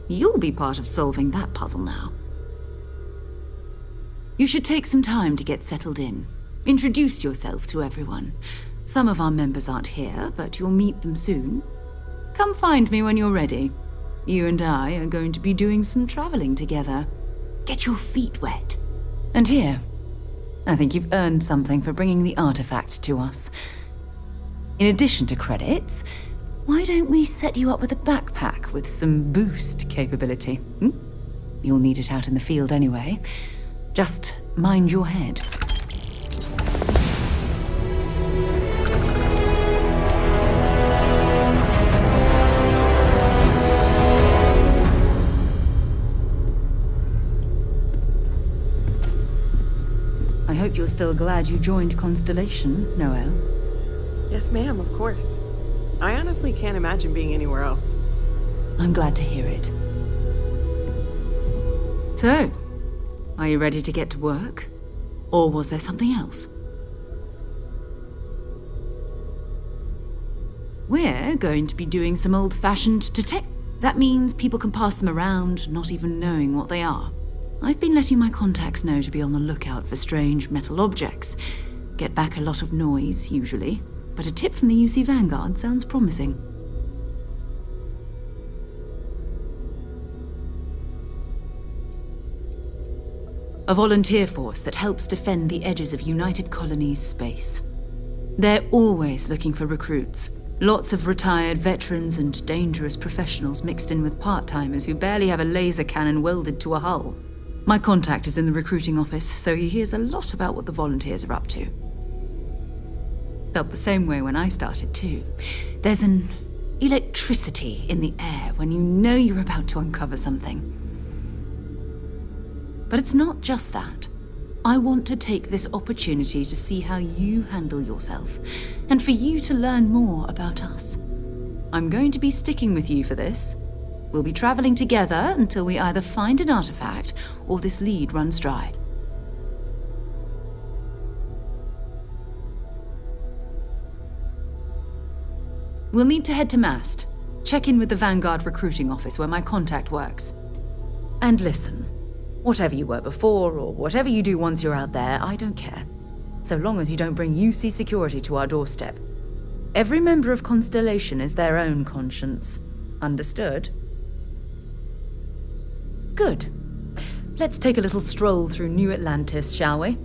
you'll be part of solving that puzzle now. You should take some time to get settled in. Introduce yourself to everyone. Some of our members aren't here, but you'll meet them soon. Come find me when you're ready. You and I are going to be doing some traveling together. Get your feet wet. And here, I think you've earned something for bringing the artifact to us. In addition to credits, why don't we set you up with a backpack with some boost capability? You'll need it out in the field anyway. Just mind your head. I hope you're still glad you joined Constellation, Noel. Yes, ma'am, of course. I honestly can't imagine being anywhere else. I'm glad to hear it. So, are you ready to get to work? Or was there something else? We're going to be doing some old-fashioned detect. That means people can pass them around, not even knowing what they are. I've been letting my contacts know to be on the lookout for strange metal objects. Get back a lot of noise, usually, but a tip from the UC Vanguard sounds promising. A volunteer force that helps defend the edges of United Colonies space. They're always looking for recruits. Lots of retired veterans and dangerous professionals mixed in with part-timers who barely have a laser cannon welded to a hull. My contact is in the recruiting office, so he hears a lot about what the volunteers are up to. Felt the same way when I started too. There's an electricity in the air when you know you're about to uncover something. But it's not just that. I want to take this opportunity to see how you handle yourself, and for you to learn more about us. I'm going to be sticking with you for this. We'll be traveling together until we either find an artifact or this lead runs dry. We'll need to head to Mast. Check in with the Vanguard recruiting office where my contact works. And listen, whatever you were before or whatever you do once you're out there, I don't care. So long as you don't bring UC security to our doorstep. Every member of Constellation is their own conscience. Understood? Good. Let's take a little stroll through New Atlantis, shall we?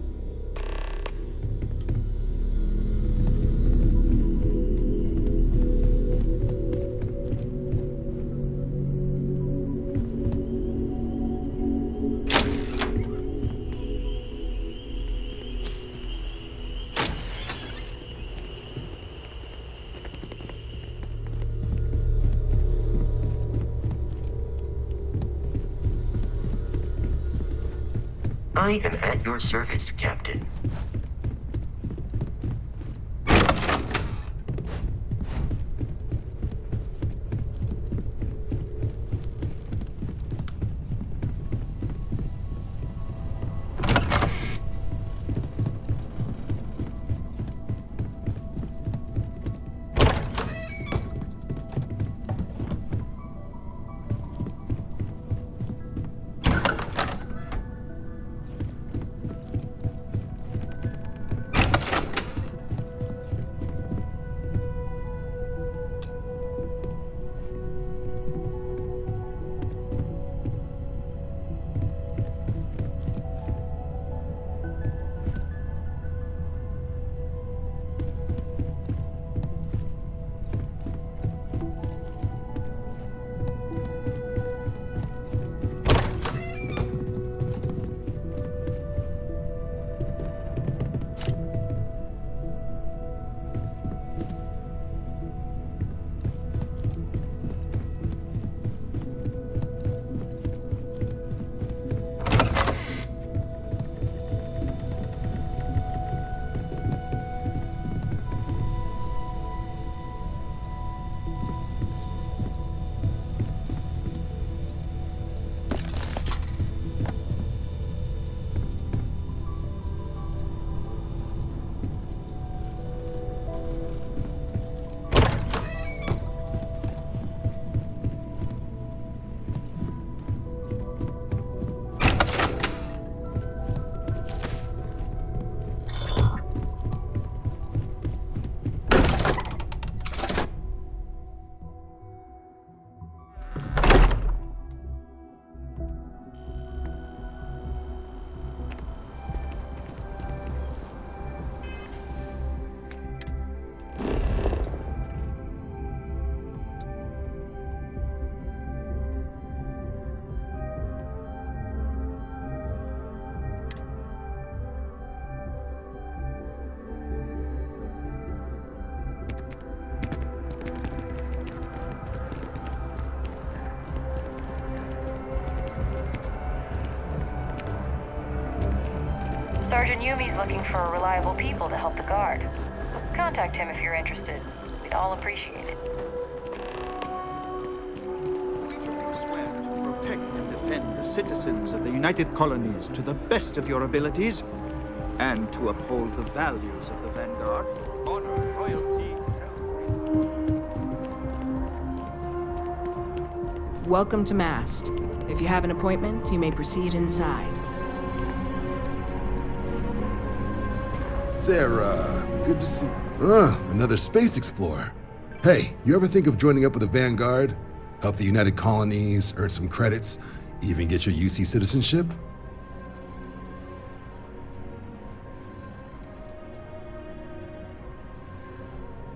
I am at your service, Captain. Sergeant Yumi's looking for reliable people to help the Guard. Contact him if you're interested. We'd all appreciate it. Protect and defend the citizens of the United Colonies to the best of your abilities, and to uphold the values of the Vanguard, honor, loyalty, Welcome to Mast. If you have an appointment, you may proceed inside. Sarah, good to see you. Another space explorer. Hey, you ever think of joining up with the Vanguard? Help the United Colonies, earn some credits, even get your UC citizenship?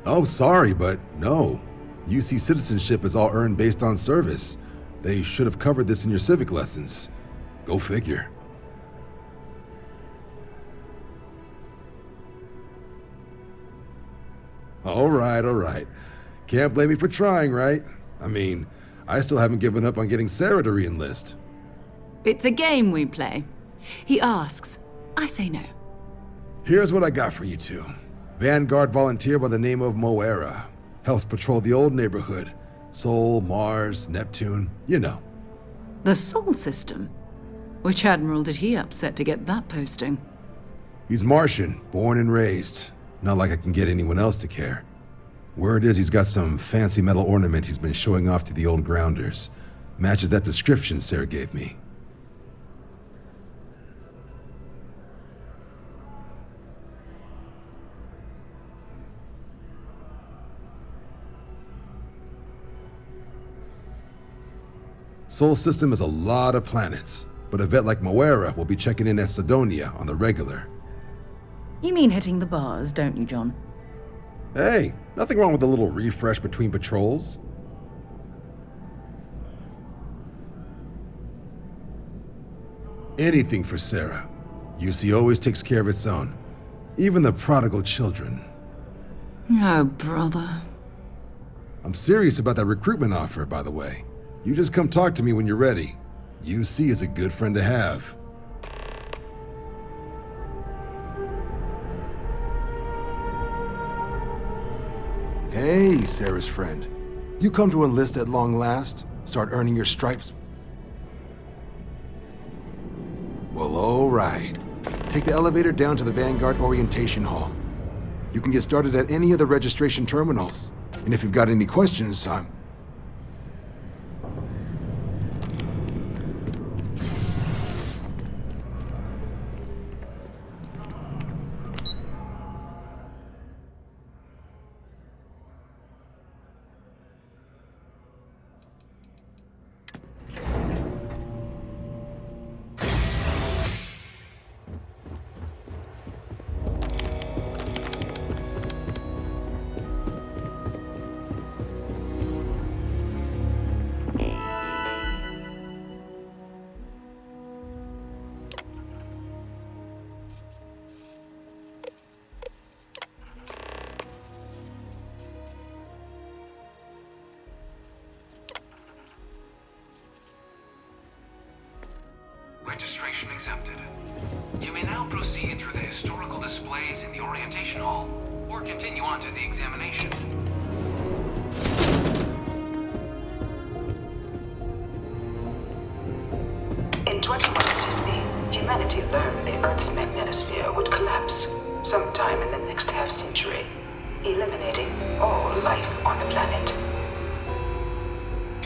Oh, sorry, but no. UC citizenship is all earned based on service. They should have covered this in your civic lessons. Go figure. All right. Can't blame me for trying, right? I mean, I still haven't given up on getting Sarah to re-enlist. It's a game we play. He asks, I say no. Here's what I got for you two. Vanguard volunteer by the name of Moera. Helps patrol the old neighborhood. Sol, Mars, Neptune, you know. The Sol system? Which admiral did he upset to get that posting? He's Martian, born and raised. Not like I can get anyone else to care. Word is he's got some fancy metal ornament he's been showing off to the old grounders. Matches that description Sarah gave me. Sol system is a lot of planets, but a vet like Moera will be checking in at Sidonia on the regular. You mean hitting the bars, don't you, John? Hey, nothing wrong with a little refresh between patrols. Anything for Sarah. UC always takes care of its own. Even the prodigal children. Oh, brother. I'm serious about that recruitment offer, by the way. You just come talk to me when you're ready. UC is a good friend to have. Hey, Sarah's friend. You come to enlist at long last? Start earning your stripes? Well, all right. Take the elevator down to the Vanguard Orientation Hall. You can get started at any of the registration terminals. And if you've got any questions, I'm... Registration accepted. You may now proceed through the historical displays in the orientation hall, or continue on to the examination. In 2150, humanity learned the Earth's magnetosphere would collapse sometime in the next half-century, eliminating all life on the planet.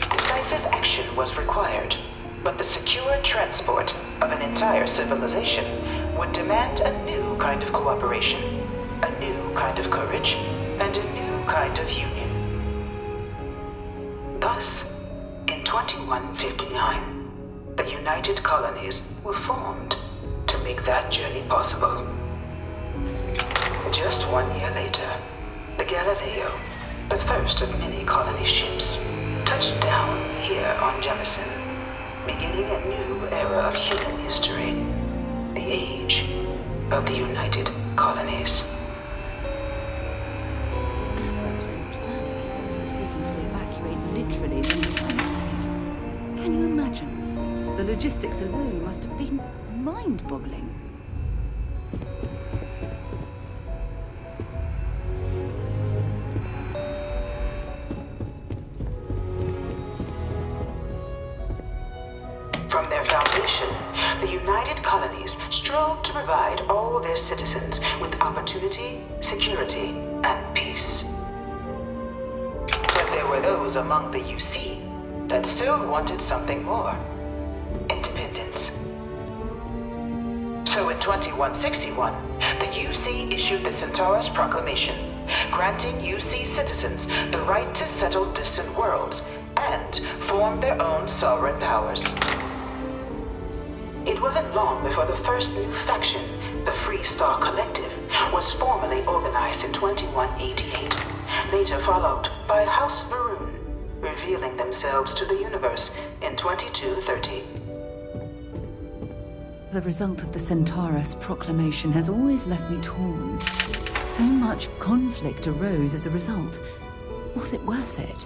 Decisive action was required, but the secure transport of an entire civilization would demand a new kind of cooperation, a new kind of courage, and a new kind of union. Thus, in 2159, the United Colonies were formed to make that journey possible. Just 1 year later, the Galileo, the first of many colony ships, touched down here on Jemison, beginning a new era of human history, the age of the United Colonies. The efforts and planning it must have taken to evacuate literally the entire planet. Can you imagine? The logistics alone must have been mind-boggling. From their foundation, the United Colonies strove to provide all their citizens with opportunity, security, and peace. But there were those among the UC that still wanted something more. Independence. So in 2161, the UC issued the Centaurus Proclamation, granting UC citizens the right to settle distant worlds and form their own sovereign powers. It wasn't long before the first new faction, the Free Star Collective, was formally organized in 2188, later followed by House Varun, revealing themselves to the universe in 2230. The result of the Centaurus Proclamation has always left me torn. So much conflict arose as a result. Was it worth it?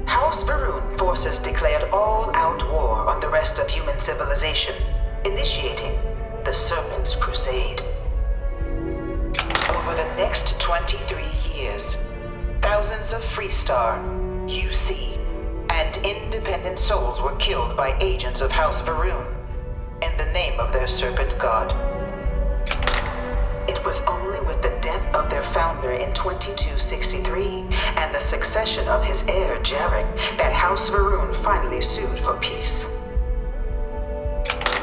House Varun forces declared all-out war on the rest of human civilization, initiating the Serpent's Crusade. Over the next 23 years, thousands of Freestar, UC, and independent souls were killed by agents of House Varun in the name of their Serpent God. It was only with the death of their founder in 2263 and the succession of his heir, Jarek, that House Varun finally sued for peace.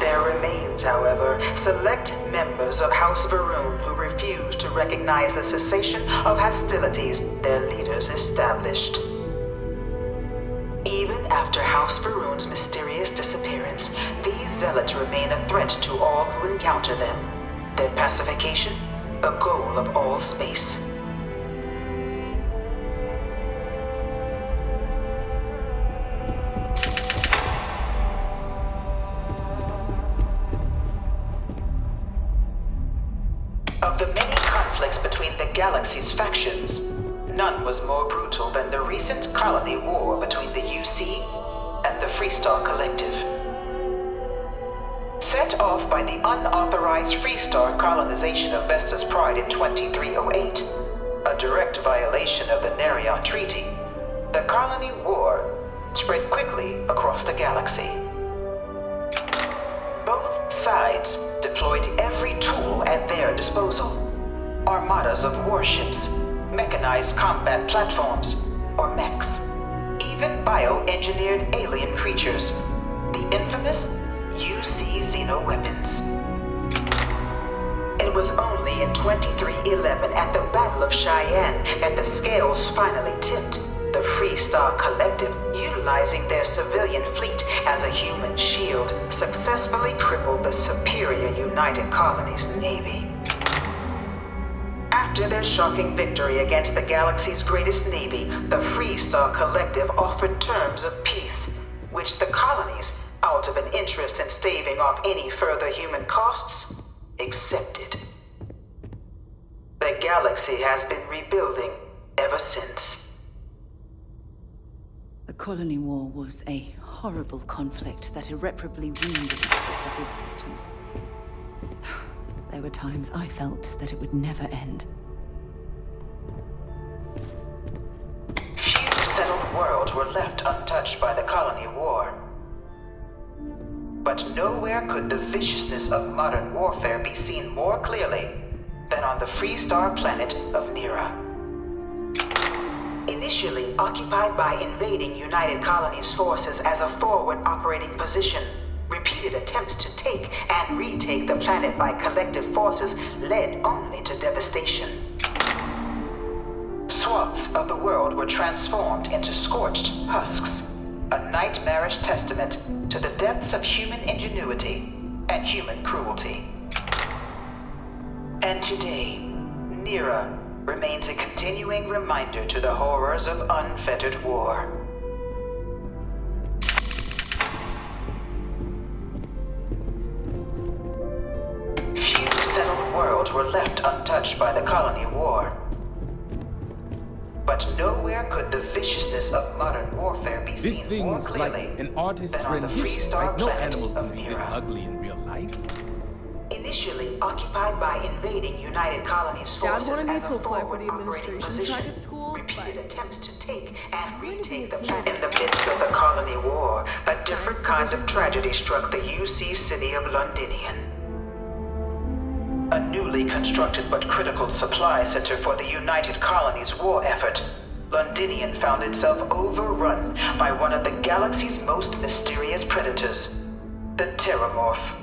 There remains, however, select members of House Varun who refuse to recognize the cessation of hostilities their leaders established. Even after House Varun's mysterious disappearance, these zealots remain a threat to all who encounter them. Their pacification, a goal of all space. Of the many conflicts between the galaxy's factions, none was more brutal than the recent colony war between the UC and the Freestar Collective. Set off by the unauthorized Freestar colonization of Vesta's Pride in 2308, a direct violation of the Nerion Treaty, the colony war spread quickly across the galaxy. Both sides deployed every tool at their disposal. Armadas of warships, mechanized combat platforms, or mechs, even bioengineered alien creatures, the infamous UC xeno-weapons. It was only in 2311 at the Battle of Cheyenne that the scales finally tipped. The the Freestar Collective, utilizing their civilian fleet as a human shield, successfully crippled the superior United Colonies Navy. After their shocking victory against the galaxy's greatest navy, the Freestar Collective offered terms of peace, which the colonies, out of an interest in staving off any further human costs, accepted. The galaxy has been rebuilding ever since. The colony war was a horrible conflict that irreparably wounded the settled systems. There were times I felt that it would never end. Few settled worlds were left untouched by the colony war. But nowhere could the viciousness of modern warfare be seen more clearly than on the Freestar planet of Nira. Initially occupied by invading United Colonies forces as a forward operating position, repeated attempts to take and retake the planet by collective forces led only to devastation. Swaths of the world were transformed into scorched husks, a nightmarish testament to the depths of human ingenuity and human cruelty. And today, Nira remains a continuing reminder to the horrors of unfettered war. Few settled worlds were left untouched by the colony war. But nowhere could the viciousness of modern warfare be This seen more thing's clearly like an artist's than on the rendition, Freestar right? No planet animal can of be this Nira. ugly in real life. Initially occupied by invading United Colonies Dad forces wanted me as to a apply for forward the operating administration position, track at school, repeated attempts to take and retake the planet. In the midst of the colony war, a different kind of tragedy struck the UC city of Londinian. A newly constructed but critical supply center for the United Colonies war effort, Londinian found itself overrun by one of the galaxy's most mysterious predators, the Terramorph.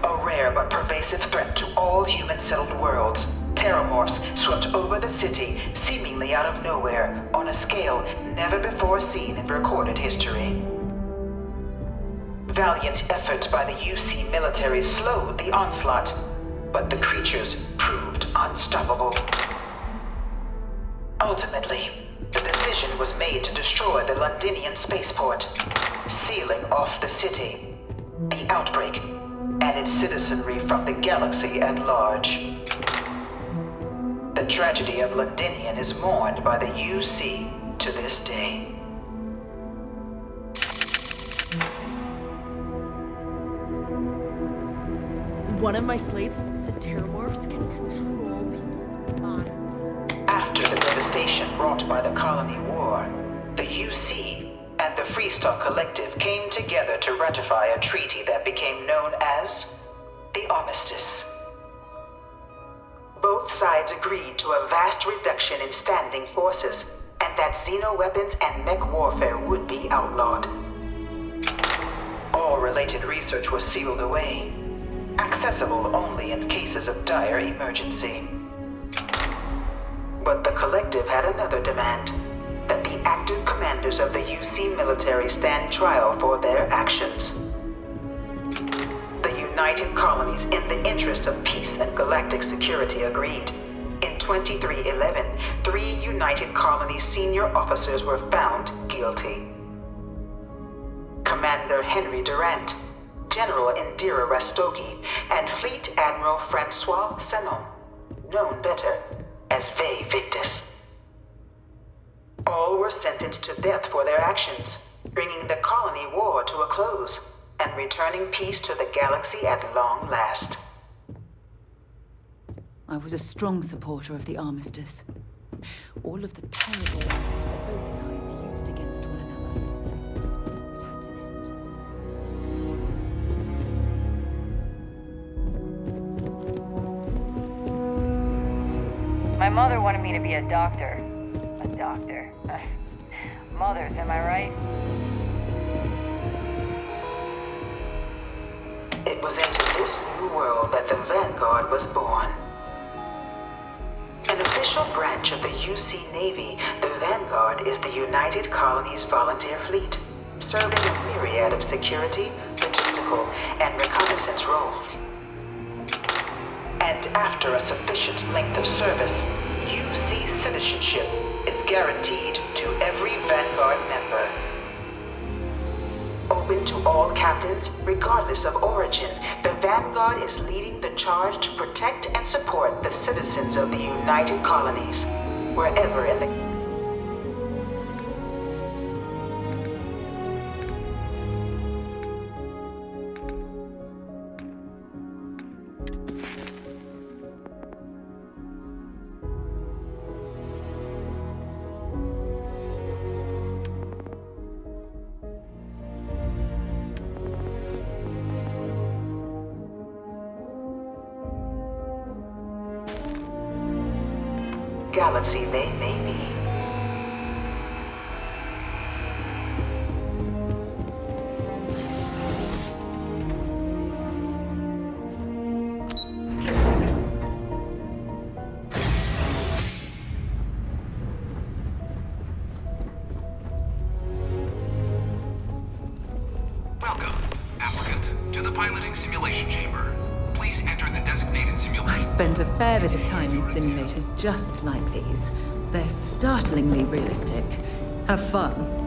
A rare but pervasive threat to all human-settled worlds, Terramorphs swept over the city, seemingly out of nowhere, on a scale never before seen in recorded history. Valiant efforts by the UC military slowed the onslaught, but the creatures proved unstoppable. Ultimately, the decision was made to destroy the Londinian spaceport, sealing off the city, the outbreak, and its citizenry from the galaxy at large. The tragedy of Londinian is mourned by the UC to this day. One of my slates said Terramorphs can control people's minds. After the devastation wrought by the colony war, the UC and the Freestar Collective came together to ratify a treaty that became known as the Armistice. Both sides agreed to a vast reduction in standing forces, and that xenoweapons and mech warfare would be outlawed. All related research was sealed away, accessible only in cases of dire emergency. But the Collective had another demand, that the active commanders of the UC military stand trial for their actions. The United Colonies, in the interest of peace and galactic security, agreed. In 2311, 3 United Colonies senior officers were found guilty. Commander Henry Durant, General Indira Rastogi, and Fleet Admiral Francois Sanon, known better as Ve Victus. All were sentenced to death for their actions, bringing the colony war to a close and returning peace to the galaxy at long last. I was a strong supporter of the armistice. All of the terrible weapons that both sides used against one My mother wanted me to be a doctor. A doctor. Mothers, am I right? It was into this new world that the Vanguard was born. An official branch of the UC Navy, the Vanguard is the United Colonies Volunteer Fleet, serving a myriad of security, logistical, and reconnaissance roles. And after a sufficient length of service, UC citizenship is guaranteed to every Vanguard member. Open to all captains, regardless of origin, the Vanguard is leading the charge to protect and support the citizens of the United Colonies, wherever in the... galaxy they may be. Welcome, applicant, to the piloting simulation chamber. Please enter the designated simulation. I've spent a fair bit of time in simulators just like these. They're startlingly realistic. Have fun.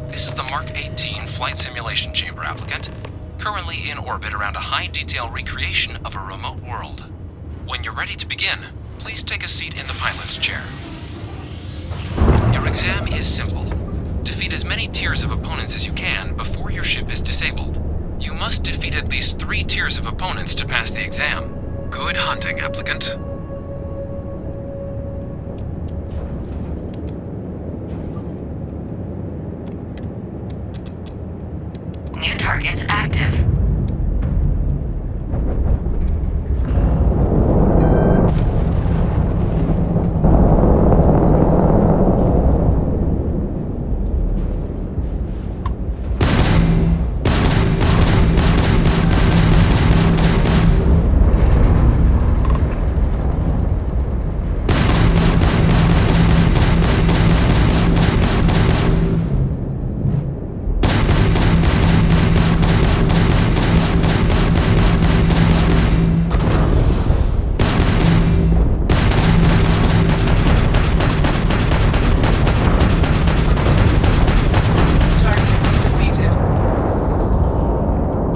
This is the Mark 18 Flight Simulation Chamber applicant, currently in orbit around a high-detail recreation of a remote world. When you're ready to begin, please take a seat in the pilot's chair. Your exam is simple. Defeat as many tiers of opponents as you can before your ship is disabled. You must defeat at least 3 tiers of opponents to pass the exam. Good hunting, applicant. New targets active.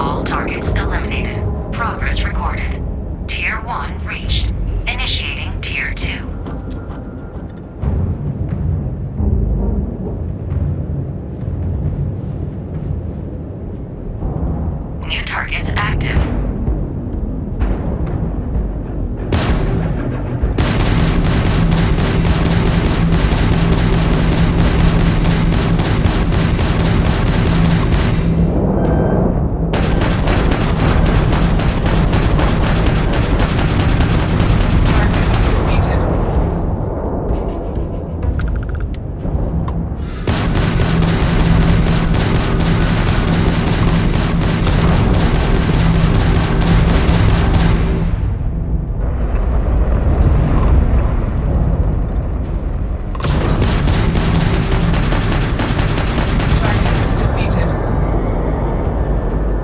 All targets eliminated. Progress recorded. Tier 1 reached. Initiating Tier 2. New targets active.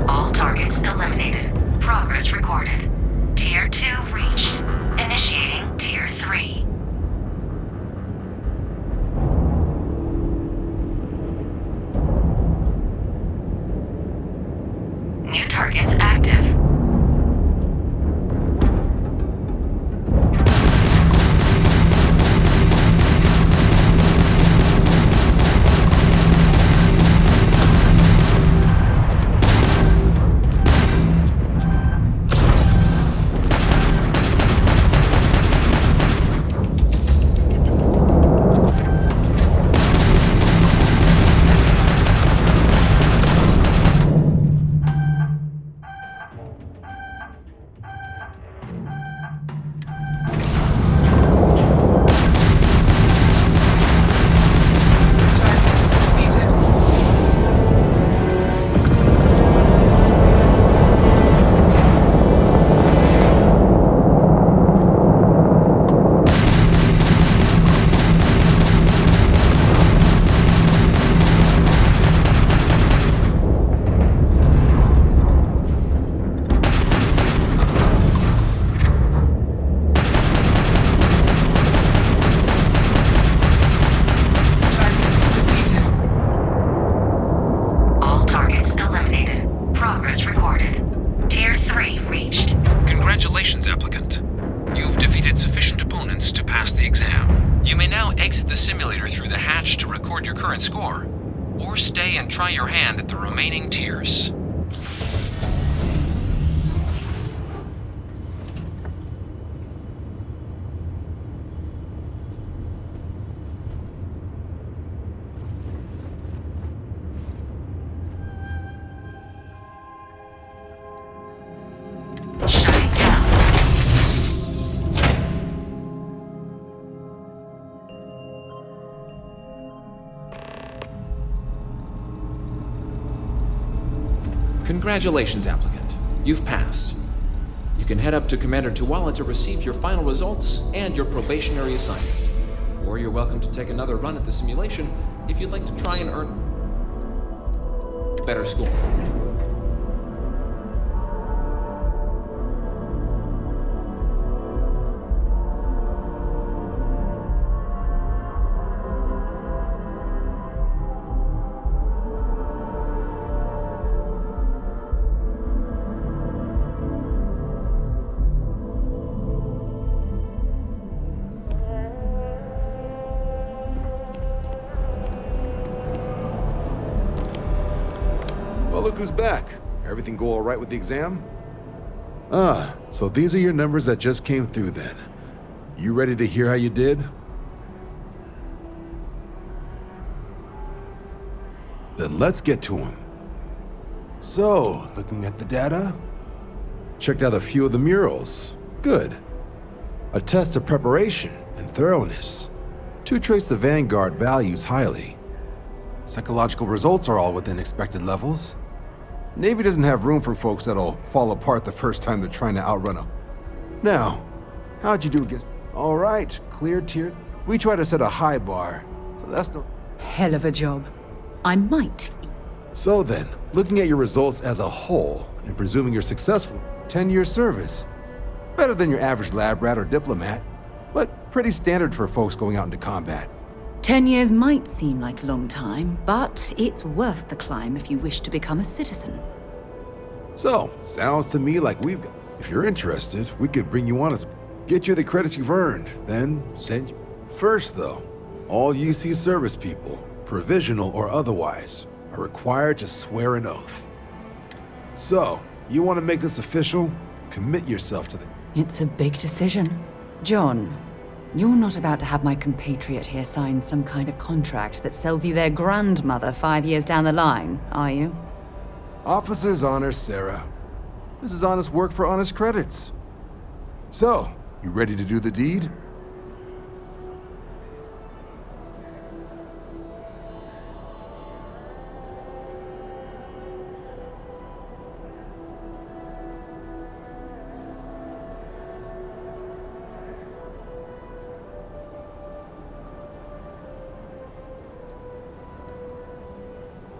All targets eliminated. Progress recorded. Tier 2 reached. Initiating Tier 3. New targets active. exit the simulator through the hatch to record your current score, or stay and try your hand at the remaining tiers. Congratulations, applicant. You've passed. You can head up to Commander Tuala to receive your final results and your probationary assignment. Or you're welcome to take another run at the simulation if you'd like to try and earn better score. Well, look who's back. Everything go all right with the exam? Ah, so these are your numbers that just came through then. You ready to hear how you did? Then let's get to them. So, looking at the data, checked out a few of the murals. Good. A test of preparation and thoroughness. Two traits the Vanguard values highly. Psychological results are all within expected levels. Navy doesn't have room for folks that'll fall apart the first time they're trying to outrun them. Now, how'd you do against... All right, clear tier. We try to set a high bar, so that's no... Hell of a job. I might. So then, looking at your results as a whole, and presuming you're successful, 10-year service. Better than your average lab rat or diplomat, but pretty standard for folks going out into combat. 10 years might seem like a long time, but it's worth the climb if you wish to become a citizen. So, sounds to me like we've got... If you're interested, we could bring you on as... Get you the credits you've earned, then send you... First, though, all UC service people, provisional or otherwise, are required to swear an oath. So, you want to make this official? Commit yourself to the... It's a big decision. John, you're not about to have my compatriot here sign some kind of contract that sells you their grandmother 5 years down the line, are you? Officer's honor, Sarah. This is honest work for honest credits. So, you ready to do the deed?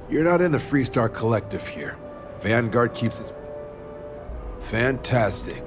You're not in the Freestar Collective here. Vanguard keeps its... Fantastic.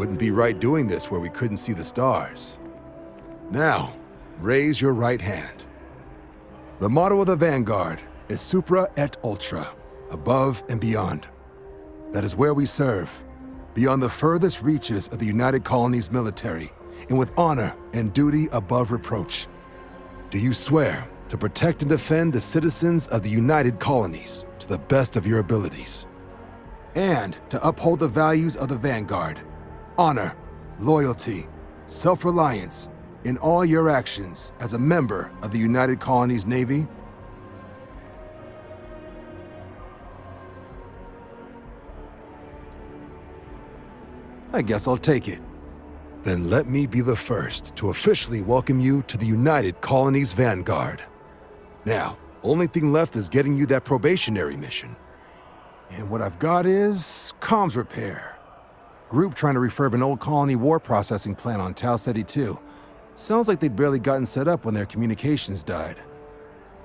Wouldn't be right doing this where we couldn't see the stars. Now, raise your right hand. The motto of the Vanguard is Supra et Ultra, above and beyond. That is where we serve, beyond the furthest reaches of the United Colonies military, and with honor and duty above reproach. Do you swear to protect and defend the citizens of the United Colonies to the best of your abilities? And to uphold the values of the Vanguard, honor, loyalty, self-reliance, in all your actions as a member of the United Colonies Navy? I guess I'll take it. Then let me be the first to officially welcome you to the United Colonies Vanguard. Now, only thing left is getting you that probationary mission. And what I've got is comms repair. Group trying to refurb an old colony war processing plant on Tau Ceti 2. Sounds like they'd barely gotten set up when their communications died.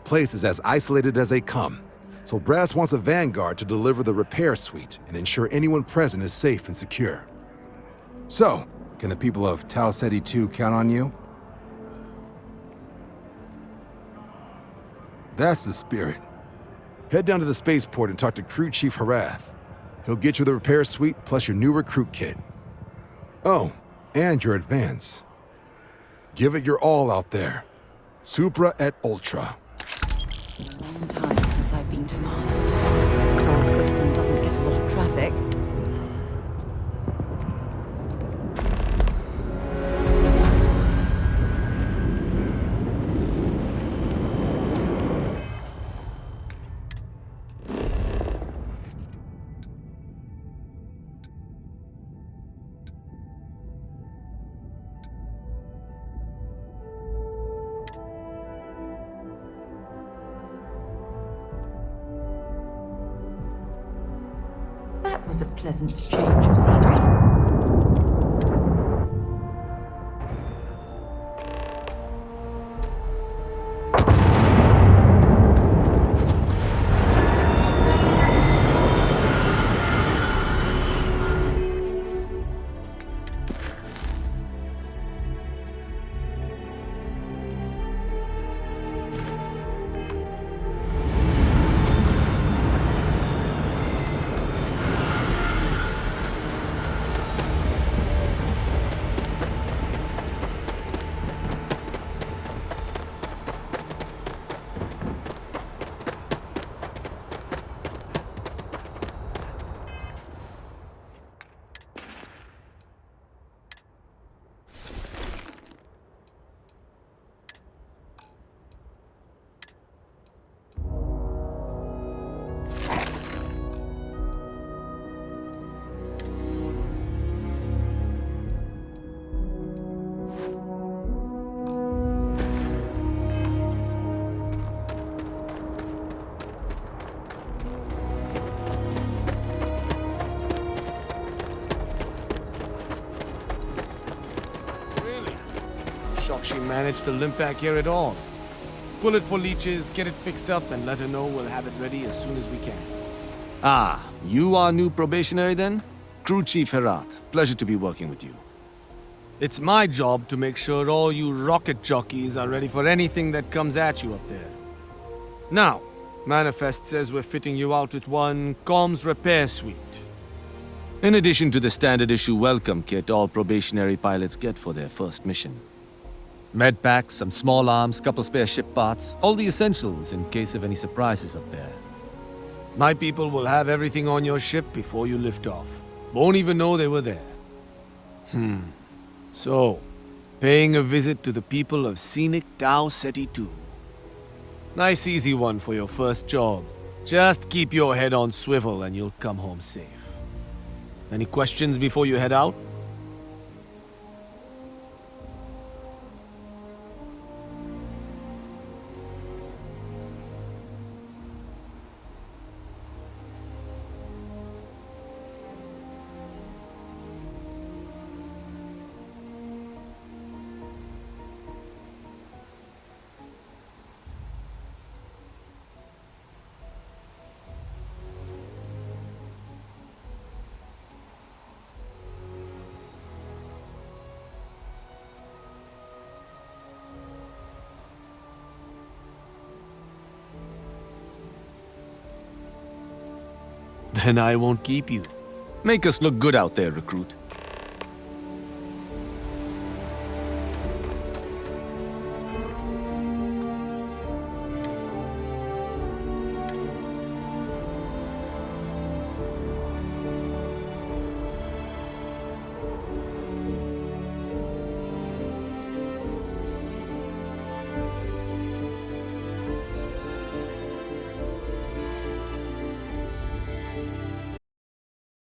Place is as isolated as they come, so Brass wants a Vanguard to deliver the repair suite and ensure anyone present is safe and secure. So, can the people of Tau Ceti 2 count on you? That's the spirit. Head down to the spaceport and talk to Crew Chief Harath. He'll get you the repair suite plus your new recruit kit. Oh, and your advance. Give it your all out there. Supra et Ultra. Long time since I've been to Mars. Sol system doesn't get a lot of traffic. That was a pleasant change of scenery. Shocked she managed to limp back here at all. Pull it for leeches, get it fixed up, and let her know we'll have it ready as soon as we can. Ah, you are new probationary then? Crew Chief Herath, pleasure to be working with you. It's my job to make sure all you rocket jockeys are ready for anything that comes at you up there. Now, Manifest says we're fitting you out with one comms repair suite. In addition to the standard issue welcome kit all probationary pilots get for their first mission. Med packs, some small arms, couple spare ship parts, all the essentials in case of any surprises up there. My people will have everything on your ship before you lift off. Won't even know they were there. So, paying a visit to the people of scenic Tau Ceti 2. Nice easy one for your first job. Just keep your head on swivel and you'll come home safe. Any questions before you head out? Then I won't keep you. Make us look good out there, recruit.